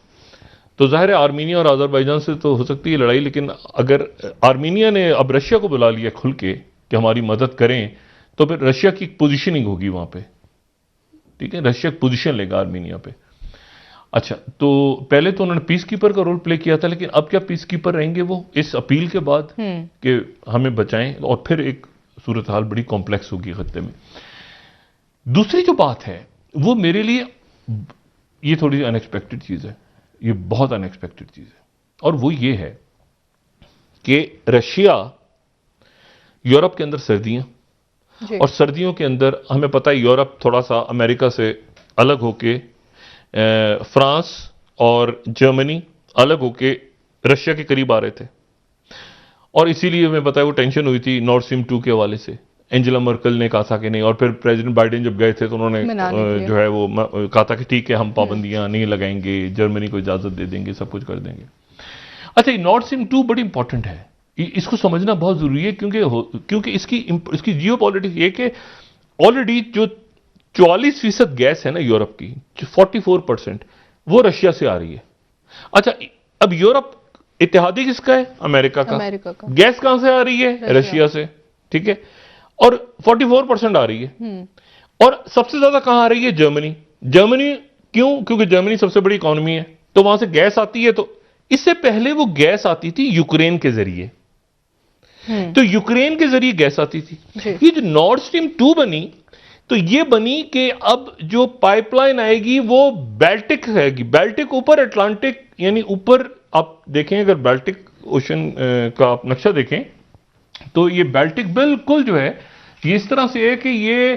B: तो जाहिर है आर्मीनिया और आजरबाईजान से तो हो सकती है लड़ाई, लेकिन अगर आर्मीनिया ने अब रशिया को बुला लिया खुल के कि हमारी मदद करें, तो फिर रशिया की पोजीशनिंग होगी वहां पे। ठीक है, रशिया पोजीशन लेगा आर्मीनिया पे। अच्छा, तो पहले तो उन्होंने पीस कीपर का रोल प्ले किया था, लेकिन अब क्या पीस कीपर रहेंगे वो इस अपील के बाद कि हमें बचाएं, और फिर एक सूरत हाल बड़ी कॉम्प्लेक्स होगी खत्ते में। दूसरी जो बात है वो मेरे लिए ये थोड़ी अनएक्सपेक्टेड चीज है, ये बहुत अनएक्सपेक्टेड चीज है, और वो ये है कि रशिया, यूरोप के अंदर सर्दियां, और सर्दियों के अंदर हमें पता है यूरोप थोड़ा सा अमेरिका से अलग होके, फ्रांस और जर्मनी अलग होके रशिया के करीब आ रहे थे, और इसीलिए हमें पता है वो टेंशन हुई थी नॉर्ड स्ट्रीम 2 के हवाले से। एंजेला मर्कल ने कहा था कि नहीं, और फिर प्रेसिडेंट बाइडेन जब गए थे तो उन्होंने जो है वो कहा था कि ठीक है हम पाबंदियां नहीं लगाएंगे, जर्मनी को इजाजत दे देंगे, सब कुछ कर देंगे। अच्छा, नॉर्ड स्ट्रीम 2 बड़ी इंपॉर्टेंट है, इसको समझना बहुत जरूरी है, क्योंकि इसकी जियो पॉलिटिक्स ये कि ऑलरेडी जो 44% गैस है ना यूरोप की, 44% वो रशिया से आ रही है। अच्छा, अब यूरोप इत्तेहादी किसका है? अमेरिका का। गैस कहां से आ रही है? रशिया से। ठीक है, और 44% आ रही है, और सबसे ज्यादा कहां आ रही है? जर्मनी क्यों? क्योंकि जर्मनी सबसे बड़ी इकोनॉमी है, तो वहां से गैस आती है। तो इससे पहले वो गैस आती थी यूक्रेन के जरिए, तो यूक्रेन के जरिए गैस आती थी। ये जो नॉर्ड स्ट्रीम 2 बनी, तो ये बनी कि अब जो पाइपलाइन आएगी वो बाल्टिक रहेगी, बाल्टिक ऊपर अटलांटिक, यानी ऊपर आप देखें, अगर बाल्टिक ओशन का आप नक्शा देखें तो ये बाल्टिक बिल्कुल जो है ये इस तरह से है कि ये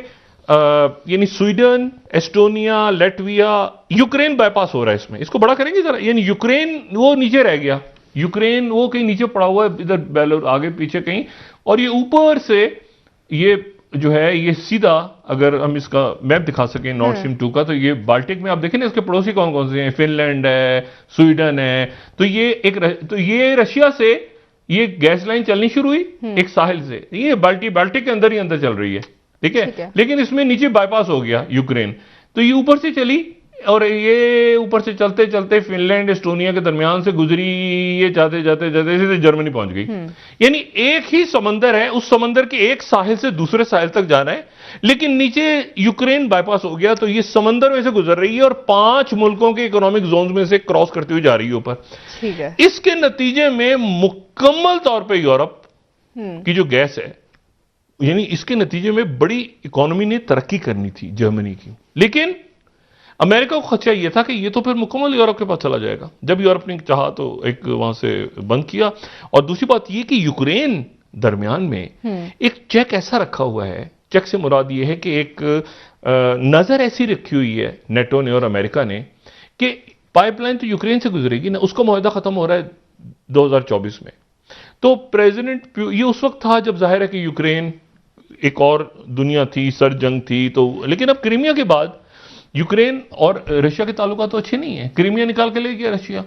B: यानी Sweden, Estonia, Latvia, Ukraine bypass हो रहा है इसमें। इसको बड़ा करेंगे जरा, यानी यूक्रेन वो नीचे रह गया, यूक्रेन वो कहीं नीचे पड़ा हुआ है, इधर बेलारूस आगे पीछे कहीं, और ये ऊपर से ये जो है ये सीधा, अगर हम इसका मैप दिखा सकें नॉर्ड स्ट्रीम 2 का, तो ये बाल्टिक में आप देखें ना, इसके पड़ोसी कौन कौन से हैं? फिनलैंड है, स्वीडन है। तो ये रशिया से ये गैस लाइन चलनी शुरू हुई एक साहिल से, ये बाल्टिक के अंदर ही अंदर चल रही है। ठीक है, लेकिन इसमें नीचे बाईपास हो गया यूक्रेन, तो ये ऊपर से चली और ये ऊपर से चलते चलते फिनलैंड एस्टोनिया के दरमियान से गुजरी, ये जाते जाते जाते सीधे जर्मनी पहुंच गई। यानी एक ही समंदर है, उस समंदर के एक साहिल से दूसरे साहिल तक जाना है, लेकिन नीचे यूक्रेन बाईपास हो गया, तो ये समंदर में से गुजर रही है और 5 मुल्कों के इकोनॉमिक जोन में से क्रॉस करती हुई जा रही है ऊपर।
A: ठीक है।
B: इसके नतीजे में मुकम्मल तौर पर यूरोप की जो गैस है, यानी इसके नतीजे में बड़ी इकोनॉमी ने तरक्की करनी थी जर्मनी की, लेकिन अमेरिका को खदशा यह था कि यह तो फिर मुकम्मल यूरोप के पास चला जाएगा। जब यूरोप ने चाहा तो एक वहां से बंद किया। और दूसरी बात यह कि यूक्रेन दरमियान में एक चेक ऐसा रखा हुआ है, चेक से मुराद यह है कि एक नजर ऐसी रखी हुई है नेटो ने और अमेरिका ने कि पाइपलाइन तो यूक्रेन से गुजरेगी ना, उसका मुआहदा खत्म हो रहा है 2024 में। तो प्रेसिडेंट ये उस वक्त था जब जाहिर है कि यूक्रेन एक और दुनिया थी, सर्द जंग थी, तो लेकिन अब क्रीमिया के बाद यूक्रेन और रशिया के ताल्लुकात तो अच्छे नहीं है। क्रीमिया निकाल के ले गया रशिया,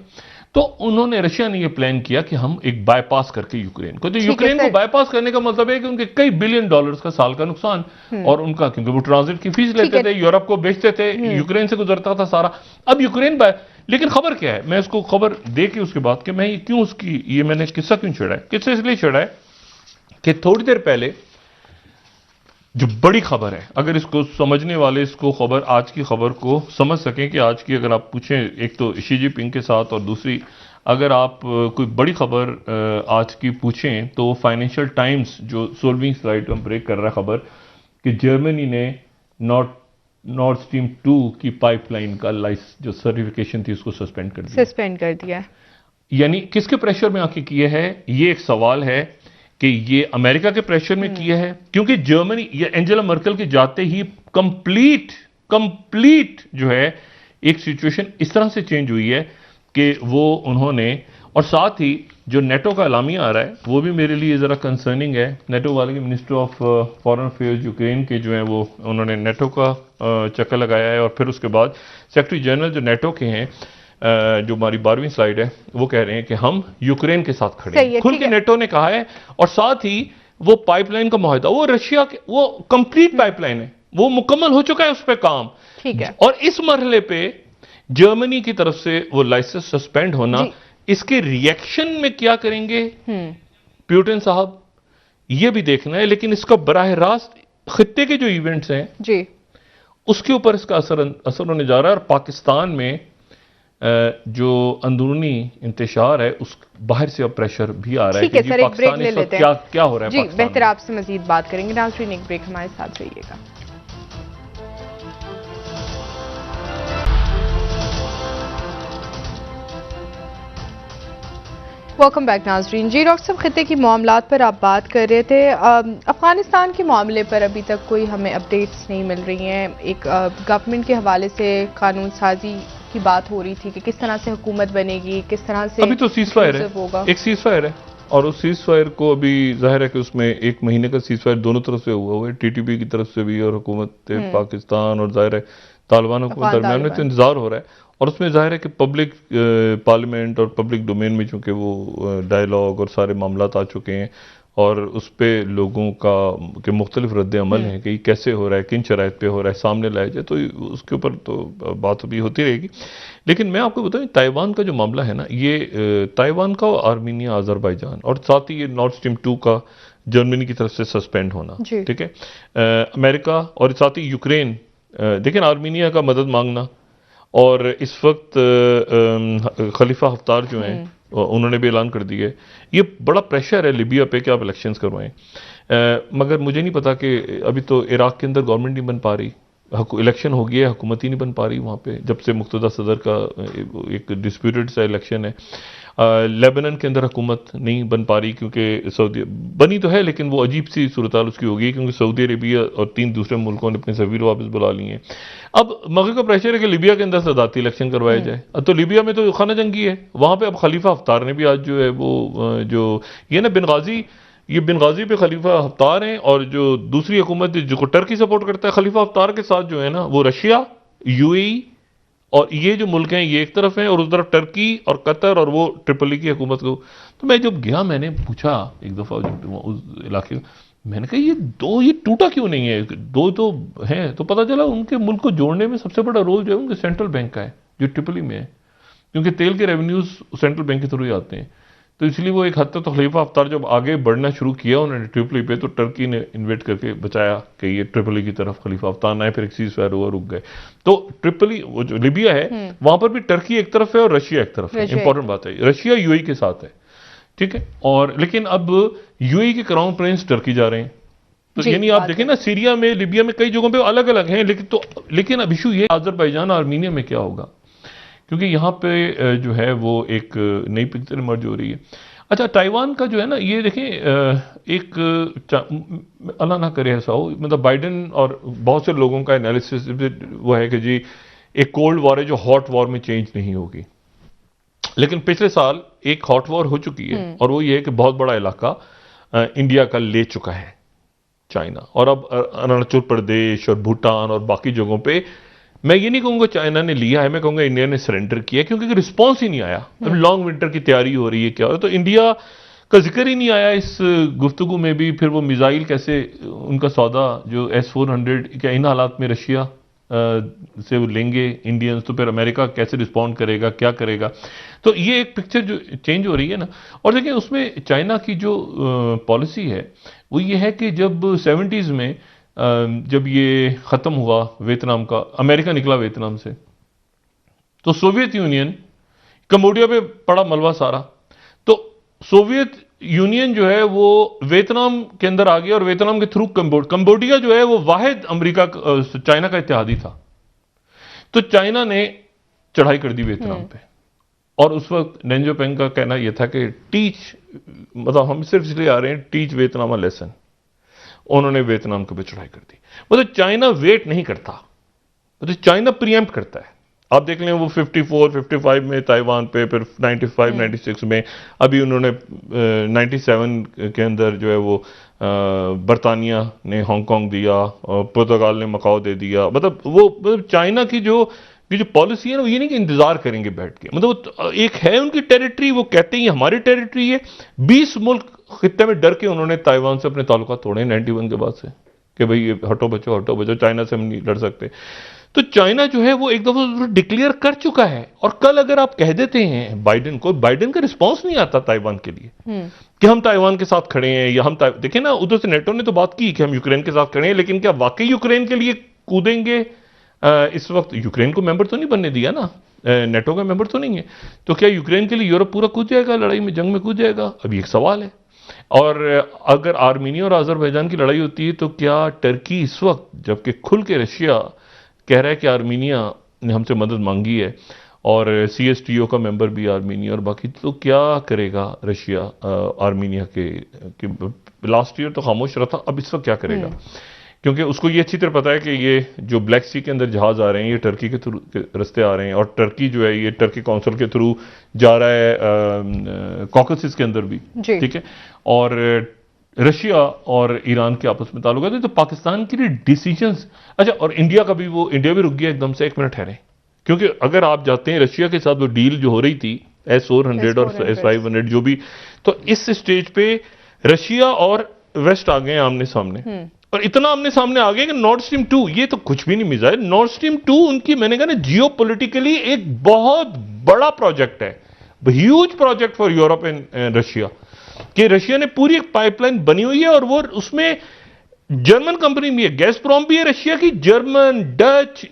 B: तो उन्होंने, रशिया ने यह प्लान किया कि हम एक बाईपास करके यूक्रेन को, तो यूक्रेन को बाईपास करने का मतलब है कि उनके कई बिलियन डॉलर्स का साल का नुकसान, और उनका, क्योंकि वो ट्रांजिट की फीस लेते थे, यूरोप को बेचते थे, यूक्रेन से गुजरता था सारा। अब यूक्रेन लेकिन खबर क्या है, मैं इसको खबर दे के उसके बाद कि मैं ये क्यों उसकी, ये मैंने किस्सा क्यों छेड़ा है, किस्सा इसलिए छेड़ा है कि थोड़ी देर पहले जो बड़ी खबर है, अगर इसको समझने वाले इसको खबर, आज की खबर को समझ सकें कि आज की, अगर आप पूछें एक तो शी जिनपिंग के साथ, और दूसरी अगर आप कोई बड़ी खबर आज की पूछें तो फाइनेंशियल टाइम्स जो 16वीं स्लाइड पर ब्रेक कर रहा है खबर कि जर्मनी ने नॉर्थ स्ट्रीम 2 की पाइपलाइन का जो सर्टिफिकेशन थी उसको सस्पेंड कर दिया। यानी किसके प्रेशर में आके किए है, ये एक सवाल है कि ये अमेरिका के प्रेशर में किया है, क्योंकि जर्मनी, ये एंजेला मर्केल के जाते ही कंप्लीट जो है एक सिचुएशन इस तरह से चेंज हुई है कि वो उन्होंने, और साथ ही जो नेटो का एलामिया आ रहा है वो भी मेरे लिए जरा कंसर्निंग है। नेटो वाले के minister of foreign affairs Ukraine के जो है वो, उन्होंने नेटो का चक्कर लगाया है, और फिर उसके बाद सेक्रेटरी जनरल जो नेटो के हैं, जो हमारी 12वीं स्लाइड है, वो कह रहे हैं कि हम यूक्रेन के साथ खड़े हैं, खुल के नेटो ने कहा है। और साथ ही वो पाइपलाइन का मुआहदा, वो रशिया के, वो कंप्लीट पाइपलाइन है, वो मुकम्मल हो चुका है उस पर काम, ठीक है। और इस मरहले पे जर्मनी की तरफ से वो लाइसेंस सस्पेंड होना, इसके रिएक्शन में क्या करेंगे पुतिन साहब, ये भी देखना है। लेकिन इसका बराह रास्त खित्ते के जो इवेंट्स हैं जी, उसके ऊपर इसका असर होने जा रहा है। और पाकिस्तान में जो अंदरूनी इंतशार है, उस बाहर से अब प्रेशर भी आ रहा है कि
A: सर, एक ब्रेक ले लेते हैं।
B: क्या हो रहा है
A: जी, बेहतर आपसे मजीद बात करेंगे। नाज़रीन, एक ब्रेक, हमारे साथ रहिएगा। वेलकम बैक नाज़रीन। जी डॉक्टर साहब, खित्ते की मामलात पर आप बात कर रहे थे। अफगानिस्तान के मामले पर अभी तक कोई हमें अपडेट्स नहीं मिल रही हैं। एक गवर्नमेंट के हवाले से कानून साजी की बात हो रही थी कि किस तरह से हुकूमत बनेगी, किस तरह से,
B: अभी तो सीज़फायर है, एक सीज़फायर है, और उस सीज़फायर को अभी जाहिर है कि उसमें 1 महीने का सीज़फायर दोनों तरफ से हुआ है, टीटीपी की तरफ से भी और हुकूमत पाकिस्तान, और जाहिर है तालिबानों के दरमियान में तो इंतजार हो रहा है। और उसमें जाहिर है कि पब्लिक पार्लियामेंट और पब्लिक डोमेन में चूंकि वो डायलॉग और सारे मामलात आ चुके हैं, और उस पर लोगों के मुख्तलिफ रद्द अमल हैं कि कैसे हो रहा है, किन शराइत पे हो रहा है, सामने लाया जाए, तो उसके ऊपर तो बात अभी होती रहेगी। लेकिन मैं आपको बताऊं, ताइवान का जो मामला है ना, ये ताइवान का, आर्मीनिया, अजरबैजान, और साथ ही ये नॉर्थ स्ट्रीम 2 का जर्मनी की तरफ से सस्पेंड होना, ठीक है, अमेरिका, और साथ ही यूक्रेन, लेकिन आर्मीनिया का मदद मांगना, और इस वक्त खलीफा हफ्तार जो हैं उन्होंने भी ऐलान कर दिया है। ये बड़ा प्रेशर है लिबिया पे कि आप इलेक्शंस करवाएं, मगर मुझे नहीं पता कि अभी तो इराक के अंदर गवर्नमेंट नहीं बन पा रही, इलेक्शन हो गया है, हुकूमत ही नहीं बन पा रही वहाँ पे, जब से मुक्तदा सदर का एक डिस्प्यूटेड सा इलेक्शन है। लेबनान के अंदर हुकूमत नहीं बन पा रही, क्योंकि सऊदी बनी तो है, लेकिन वो अजीब सी सूरत हाल उसकी हो गई, क्योंकि सऊदी अरेबिया और 3 दूसरे मुल्कों ने अपने सफीर वापस बुला लिए हैं। अब मगरिब का प्रेशर है कि लिबिया के अंदर सदाती इलेक्शन करवाया जाए। तो लिबिया में तो खाना जंगी है, वहाँ पे अब खलीफा हफ्तार ने भी आज जो है वो, जो ये ना बिनगाजी पे खलीफा हफ्तार हैं, और जो दूसरी हुकूमत जो टर्की सपोर्ट करता है खलीफा हफ्तार के साथ जो है ना, वो रशिया, यूएई, और ये जो मुल्क हैं ये एक तरफ हैं, और उस तरफ टर्की और कतर, और वो ट्रिपली की हुकूमत को। तो मैं जब गया, मैंने पूछा एक दफ़ा उस इलाके में, मैंने कहा ये टूटा क्यों नहीं है, दो तो है। तो पता चला उनके मुल्क को जोड़ने में सबसे बड़ा रोल जो है उनके सेंट्रल बैंक का है, जो ट्रिपली में है, क्योंकि तेल के रेवेन्यूज सेंट्रल बैंक के थ्रू ही आते हैं। तो इसलिए वो एक हद तक तो खलीफा हफ्तार जब आगे बढ़ना शुरू किया उन्होंने ट्रिपली पे, तो टर्की ने इन्वेट करके बचाया कि ये ट्रिपली की तरफ खलीफा हफ्तार ना आए, फिर एक सीज फायर हुआ, रुक गए। तो ट्रिपली वो जो लिबिया है वहां पर भी टर्की एक तरफ है और रशिया एक तरफ है। इंपॉर्टेंट बात है, रशिया यूएई के साथ है, ठीक है। और लेकिन अब यूएई के क्राउन प्रिंस टर्की जा रहे हैं। तो यानी आप देखें ना, सीरिया में, लिबिया में कई जगहों पे अलग अलग हैं, लेकिन अब इशू ये अजरबैजान आर्मीनिया में क्या होगा, क्योंकि यहाँ पे जो है वो एक नई पिक्चर इमर्ज हो रही है। अच्छा, ताइवान का जो है ना, ये देखें एक अल्लाह ना करे ऐसा हो, मतलब बाइडेन और बहुत से लोगों का एनालिसिस वो है कि जी एक कोल्ड वॉर है जो हॉट वॉर में चेंज नहीं होगी। लेकिन पिछले साल एक हॉट वॉर हो चुकी है, और वो ये है कि बहुत बड़ा इलाका इंडिया का ले चुका है चाइना, और अब अरुणाचल प्रदेश और भूटान और बाकी जगहों पे मैं ये नहीं कहूंगा चाइना ने लिया है, मैं कहूंगा इंडिया ने सरेंडर किया, क्योंकि रिस्पांस ही नहीं आया। अब लॉन्ग विंटर की तैयारी हो रही है, क्या हो रहा है, तो इंडिया का जिक्र ही नहीं आया इस गुफ्तगू में भी। फिर वो मिसाइल कैसे, उनका सौदा जो S-400 क्या इन हालात में रशिया से वो लेंगे इंडियंस, तो फिर अमेरिका कैसे रिस्पॉन्ड करेगा, क्या करेगा। तो ये एक पिक्चर जो चेंज हो रही है ना। और देखिए उसमें चाइना की जो पॉलिसी है वो ये है कि जब 70s में जब ये खत्म हुआ वियतनाम का, अमेरिका निकला वियतनाम से, तो सोवियत यूनियन कंबोडिया पे पड़ा मलबा सारा, तो सोवियत यूनियन जो है वो वियतनाम के अंदर आ गया, और वियतनाम के थ्रू कंबोडिया जो है वो वाहिद अमेरिका चाइना का इत्तेहादी था। तो चाइना ने चढ़ाई कर दी वियतनाम पे, और उस वक्त डेंग जियाओपिंग का कहना यह था कि मतलब हम सिर्फ इसलिए आ रहे हैं टीच वियतनाम लेसन। उन्होंने वियतनाम के पे चढ़ाई कर दी। मतलब चाइना वेट नहीं करता, मतलब चाइना प्रीएम्प्ट करता है। आप देख लें वो 54, 55 में ताइवान पे, फिर 95, 96 में, अभी उन्होंने 97 के अंदर जो है वो बरतानिया ने हांगकांग दिया, और पुर्तगाल ने मकाओ दे दिया। मतलब चाइना की जो पॉलिसी है ना, वो ये नहीं कि इंतजार करेंगे बैठ के, मतलब एक है उनकी टेरिटरी, वो कहते हैं हमारी टेरिटरी है। 20 मुल्क खित्ते में डर के उन्होंने ताइवान से अपने ताल्लुकात तोड़े 91 के बाद से, कि भाई ये हटो बचो, चाइना से हम नहीं लड़ सकते। तो चाइना जो है वो एक दफा डिक्लेयर कर चुका है। और कल अगर आप कह देते हैं बाइडेन को, बाइडेन का रिस्पांस नहीं आता ताइवान के लिए कि हम ताइवान के साथ खड़े हैं, या हम देखिए ना, उधर से नेटो ने तो बात की कि हम यूक्रेन के साथ खड़े हैं, लेकिन क्या वाकई यूक्रेन के लिए कूदेंगे? इस वक्त यूक्रेन को मेंबर तो नहीं बनने दिया ना, नेटो का मेंबर तो नहीं है, तो क्या यूक्रेन के लिए यूरोप पूरा कूद जाएगा, लड़ाई में, जंग में कूद जाएगा? अभी एक सवाल है। और अगर आर्मीनिया और अजरबैजान की लड़ाई होती है, तो क्या टर्की इस वक्त, जबकि खुल के रशिया कह रहा है कि आर्मीनिया ने हमसे मदद मांगी है, और CSTO का मेंबर भी आर्मीनिया और बाकी, तो क्या करेगा रशिया आर्मीनिया के लास्ट ईयर तो खामोश रहा था, अब इस वक्त क्या करेगा? क्योंकि उसको ये अच्छी तरह पता है कि ये जो ब्लैक सी के अंदर जहाज आ रहे हैं, ये टर्की के थ्रू रास्ते आ रहे हैं, और टर्की जो है ये टर्की काउंसिल के थ्रू जा रहा है कॉकसिस के अंदर भी, ठीक है। और रशिया और ईरान के आपस में ताल्लुक है, तो पाकिस्तान के लिए डिसीजंस, अच्छा, और इंडिया का भी, वो इंडिया भी रुक गया एकदम से। 1 मिनट ठहरे, क्योंकि अगर आप जाते हैं रशिया के साथ वो डील जो हो रही थी S-400 और S-500 जो भी, तो इस स्टेज पे रशिया और वेस्ट आ गए आमने सामने, और इतना आमने सामने आ गए कि नॉर्ड स्ट्रीम 2 ये तो कुछ भी नहीं मिसाइल। नॉर्ड स्ट्रीम 2 उनकी, मैंने कहा ना, जियो पोलिटिकली एक बहुत बड़ा प्रोजेक्ट है, huge project for Europe and Russia, कि रशिया ने पूरी एक पाइपलाइन बनी हुई है, और वो उसमें जर्मन कंपनी भी है, गैसप्रोम भी है रशिया की, जर्मन, डच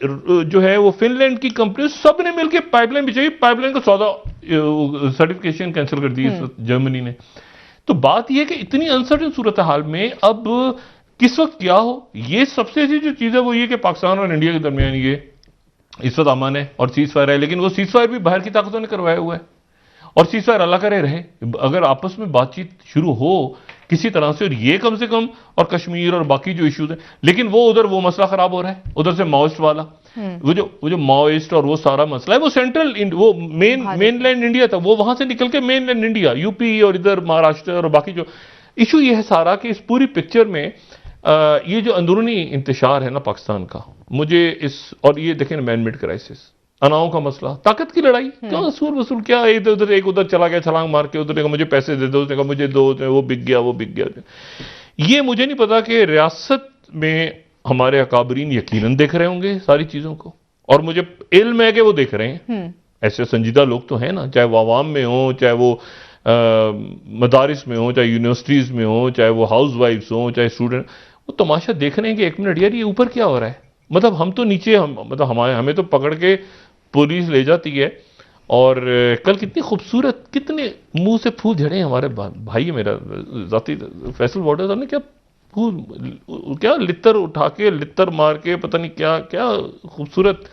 B: जो है वो फिनलैंड की कंपनी, सब ने मिलकर पाइपलाइन बिछाई। पाइपलाइन का सौदा सर्टिफिकेशन कैंसिल कर दी जर्मनी ने। तो बात यह है कि इतनी अनसर्टेन सूरत हाल में अब किस वक्त क्या हो, ये सबसे अच्छी जो चीज है वो ये कि पाकिस्तान और इंडिया के दरमियान ये इस वक्त अमन है और सीज फायर है, लेकिन वो सीज फायर भी बाहर की ताकतों ने करवाया हुआ है, और सीज फायर अल्लाह करे रहे। अगर आपस में बातचीत शुरू हो किसी तरह से, और ये कम से कम, और कश्मीर और बाकी जो इश्यूज हैं, लेकिन वो उधर वो मसला खराब हो रहा है, उधर से माओइस्ट वाला, वो जो माओइस्ट और वो सारा मसला है, वो सेंट्रल, वो मेनलैंड इंडिया था, वो वहां से निकल के मेनलैंड इंडिया, यूपी और इधर महाराष्ट्र और बाकी जो इशू ये है सारा, कि इस पूरी पिक्चर में ये जो अंदरूनी इंतशार है ना पाकिस्तान का, मुझे और ये देखें मैन मेड क्राइसिस, अनाओं का मसला, ताकत की लड़ाई, क्या असूल वसूल, क्या इधर एक उधर चला गया छलांग मार के, उधर मुझे पैसे दे दो, उसने कहा मुझे दो, वो बिक गया। ये मुझे नहीं पता कि रियासत में हमारे अकाबरीन यकीनन देख रहे होंगे सारी चीजों को, और मुझे इल्म है कि वो देख रहे हैं। ऐसे संजीदा लोग तो हैं ना, चाहे वो आवाम में हो, चाहे वो मदारिस में हो, चाहे यूनिवर्सिटीज में हो, चाहे वो हाउस वाइफ्स हो, चाहे स्टूडेंट, वो तमाशा देख रहे हैं कि एक मिनट यार ये ऊपर क्या हो रहा है। मतलब हम तो नीचे, मतलब हमें तो पकड़ के पुलिस ले जाती है। और कल कितनी खूबसूरत, कितने मुंह से फूल झड़े हमारे भाई, मेरा जाती फैसल वार्डर साहब ने क्या फूल, क्या लित्तर उठा के, लित्तर मार के, पता नहीं क्या क्या खूबसूरत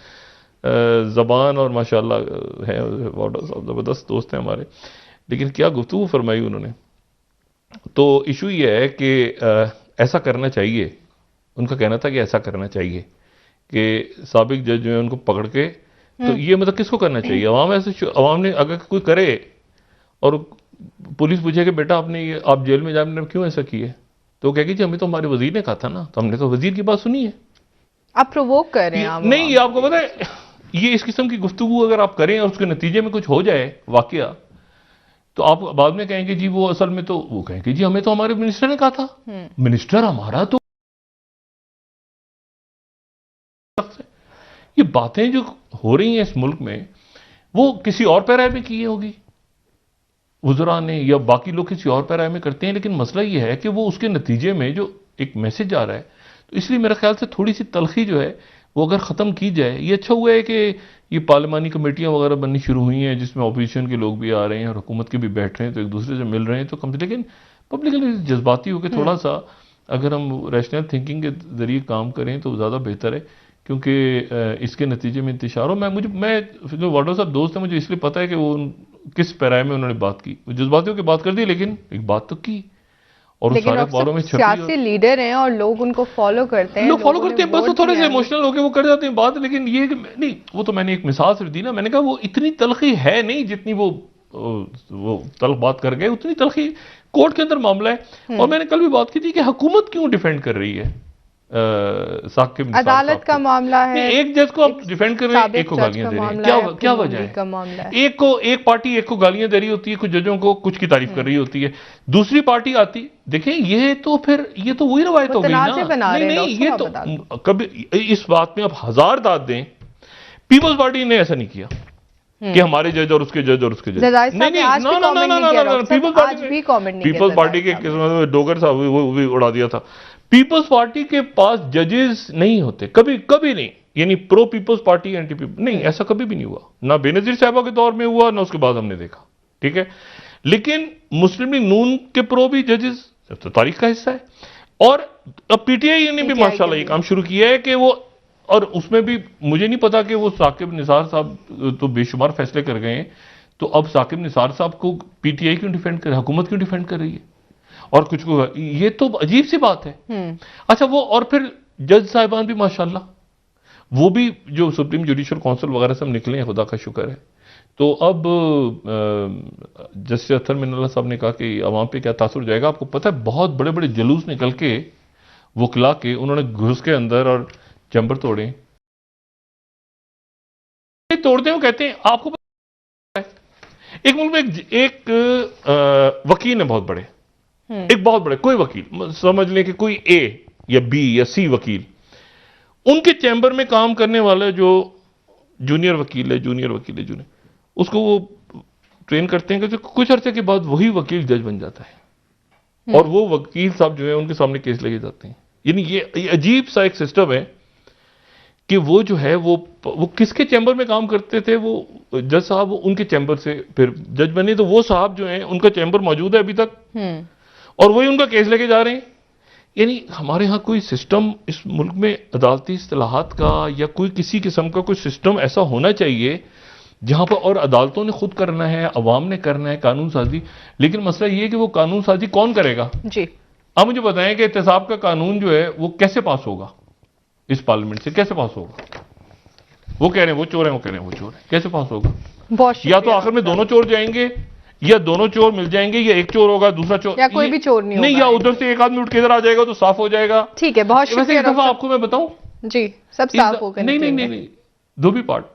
B: जबान, और माशाल्लाह है वार्डर साहब, जबरदस्त दोस्त हैं हमारे। लेकिन क्या गुफ्तगू फरमाई उन्होंने। तो इशू ये है कि ऐसा करना चाहिए, उनका कहना था कि ऐसा करना चाहिए कि साबिक जज जो है उनको पकड़ के, तो ये मतलब किसको करना चाहिए? अवाम ऐसे, अवाम ने अगर कोई करे और पुलिस पूछे कि बेटा आपने ये, आप जेल में जाने क्यों ऐसा किए, तो कहेगी जी हमें तो हमारे वजीर ने कहा था ना, तो हमने तो वजीर की बात सुनी है।
A: आप प्रोवोक कर रहे हैं।
B: नहीं, ये आपको पता है, ये इस किस्म की गुफ्तगू अगर आप करें और उसके नतीजे में कुछ हो जाए वाकया, तो आप बाद में कहेंगे जी वो असल में, तो वो कहेंगे जी हमें तो हमारे मिनिस्टर ने कहा था। मिनिस्टर हमारा तो, ये बातें जो हो रही हैं इस मुल्क में, वो किसी और पैराए में की होगी वज़रा ने, या बाकी लोग किसी और पैराए में करते हैं, लेकिन मसला ये है कि वो उसके नतीजे में जो एक मैसेज आ रहा है, तो इसलिए मेरे ख्याल से थोड़ी सी तलखी जो है वो अगर ख़त्म की जाए। ये अच्छा हुआ है कि ये पार्लिमानी कमेटियां वगैरह बननी शुरू हुई हैं, जिसमें अपोजिशन के लोग भी आ रहे हैं और हुकूमत के भी बैठ रहे हैं, तो एक दूसरे से मिल रहे हैं, तो कम से, लेकिन पब्लिकली जज्बाती होकर थोड़ा सा अगर हम रैशनल थिंकिंग के जरिए काम करें तो ज़्यादा बेहतर है, क्योंकि इसके नतीजे में इंतशार हो। मैं जो वार्डर साहब दोस्त हैं, मुझे इसलिए पता है कि वो किस पैराए में उन्होंने बात की, जज्बातियों की बात कर दी, लेकिन एक बात तो की, और
A: लेकिन
B: सारे अखबारों में छपी।
A: सियासी लीडर हैं और लोग उनको फॉलो करते हैं,
B: लोग फॉलो करते हैं, बस वो थोड़े से इमोशनल होकर वो कर जाते हैं बात। लेकिन ये नहीं, वो तो मैंने एक मिसाल सिर्फ दी ना, मैंने कहा वो इतनी तलखी है नहीं जितनी वो तल्ख बात कर गए, उतनी तलखी कोर्ट के अंदर मामला है। और मैंने कल भी बात की थी कि हुकूमत क्यों डिफेंड कर रही है साकिब निसार,
A: अदालत का मामला है,
B: एक जज को आप डिफेंड कर रहे हैं, एक को गालियां दे रहे हैं, क्या वजह है? एक पार्टी एक को गालियां दे रही होती है, कुछ जजों को कुछ की तारीफ कर रही होती है, दूसरी पार्टी आती, देखें ये तो फिर ये तो वही रवायत हो गई ना। नहीं, ये तो कभी इस बात में आप हजार दाद दें, पीपल्स पार्टी ने ऐसा नहीं किया कि हमारे जज और उसके जज और उसके जज, नहीं, पीपल्स पार्टी के डोगर साहब वो भी उड़ा दिया था। पीपल्स पार्टी के पास जजेस नहीं होते, कभी नहीं, यानी pro people's party anti people नहीं, ऐसा कभी भी नहीं हुआ, ना बेनजीर साहबा के दौर में हुआ, ना उसके बाद हमने देखा, ठीक है। लेकिन मुस्लिम लीग नून के प्रो भी जजेस तो तारीख का हिस्सा है, और अब पीटीआई ने भी माशाल्लाह ये काम शुरू किया है कि वो, और उसमें भी मुझे नहीं पता कि वो साकिब निसार साहब तो बेशुमार फैसले कर गए हैं, तो अब साकिब निसार साहब को पीटीआई क्यों डिफेंड कर, हुकूमत क्यों डिफेंड कर रही है, और कुछ को, ये तो अजीब सी बात है। अच्छा, वो और फिर जज साहिबान भी माशाल्लाह, वो भी जो सुप्रीम जुडिशियल काउंसिल वगैरह सब निकले हैं, खुदा का शुक्र है। तो अब जस्टिस अत्तर मिनल्ला साहब ने कहा कि अवाम पे क्या तासुर जाएगा। आपको पता है बहुत बड़े बड़े जुलूस निकल के वकला के, उन्होंने घुस के अंदर और चैम्बर तोड़े, तोड़ते हैं, वो कहते हैं आपको पता है एक मुल्क में एक वकील है बहुत बड़े, एक बहुत बड़े कोई वकील, समझ लें कि कोई ए या बी या सी वकील, उनके चैम्बर में काम करने वाला जो जूनियर वकील है, उसको वो ट्रेन करते हैं कि कुछ अरसे के बाद वही वकील जज बन जाता है, और वो वकील साहब जो है उनके सामने केस लेके जाते हैं। यानी ये अजीब सा एक सिस्टम है कि वो जो है वो किसके चैम्बर में काम करते थे, वो जज साहब उनके चैम्बर से फिर जज बने, तो वो साहब जो है उनका चैम्बर मौजूद है अभी तक, और वही उनका केस लेके जा रहे हैं। यानी हमारे यहाँ कोई सिस्टम इस मुल्क में अदालती इस्तिलाहात का या कोई किसी किस्म का कोई सिस्टम ऐसा होना चाहिए जहां पर, और अदालतों ने खुद करना है, अवाम ने करना है कानून साजी। लेकिन मसला ये है कि वो कानून साजी कौन करेगा जी? आप मुझे बताएं कि एहतसाब का कानून जो है वो कैसे पास होगा, इस पार्लियामेंट से कैसे पास होगा? वो कह रहे हैं वो चोर है, वो कह रहे हैं वो चोर है, कैसे पास होगा? या तो आखिर में दोनों चोर जाएंगे, या दोनों चोर मिल जाएंगे, या एक चोर होगा दूसरा चोर, या कोई भी चोर नहीं, या उधर से एक आदमी उठ के इधर आ जाएगा तो साफ हो जाएगा। ठीक है, बहुत शुक्रिया। वैसे एक दफा आपको मैं बताऊं जी, सब साफ हो गए। नहीं, दो भी पार्ट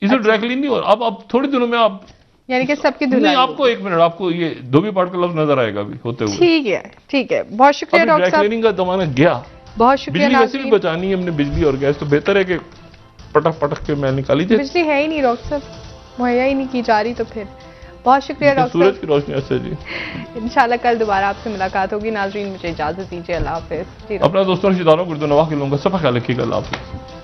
B: इसे डायरेक्टली नहीं हो रहा। अब थोड़े दिनों में आप
A: यानी कि सबकी
B: नहीं,
A: धुलाई
B: आपको 1 मिनट, आपको ये धोबी पाट का लफ्ज नजर आएगा अभी होते हुए।
A: ठीक है, ठीक है, बहुत शुक्रिया
B: अभी
A: डॉक्टर
B: ड्राई
A: साहब,
B: क्लीनिंग का जमाना गया।
A: बहुत शुक्रिया
B: बिजली वैसे भी
A: नाज़रीन।
B: बचानी है हमने, बिजली और गैस, तो बेहतर है कि पटक पटक के मैल निकाली जाए।
A: बिजली है ही नहीं डॉक्टर साहब, मुहैया ही नहीं की जा रही, तो फिर बहुत शुक्रिया डॉक्टर
B: सूरज
A: साहब।
B: की रोशनी से जी।
A: इंशाल्लाह कल दोबारा आपसे मुलाकात होगी। नाज़रीन मुझे इजाजत दीजिए, अल्लाह हाफिज।
B: अपना दोस्तों रिश्तेदारों को नवा के लोगों का सब ख्याल रखिएगा। अल्लाह हाफिज।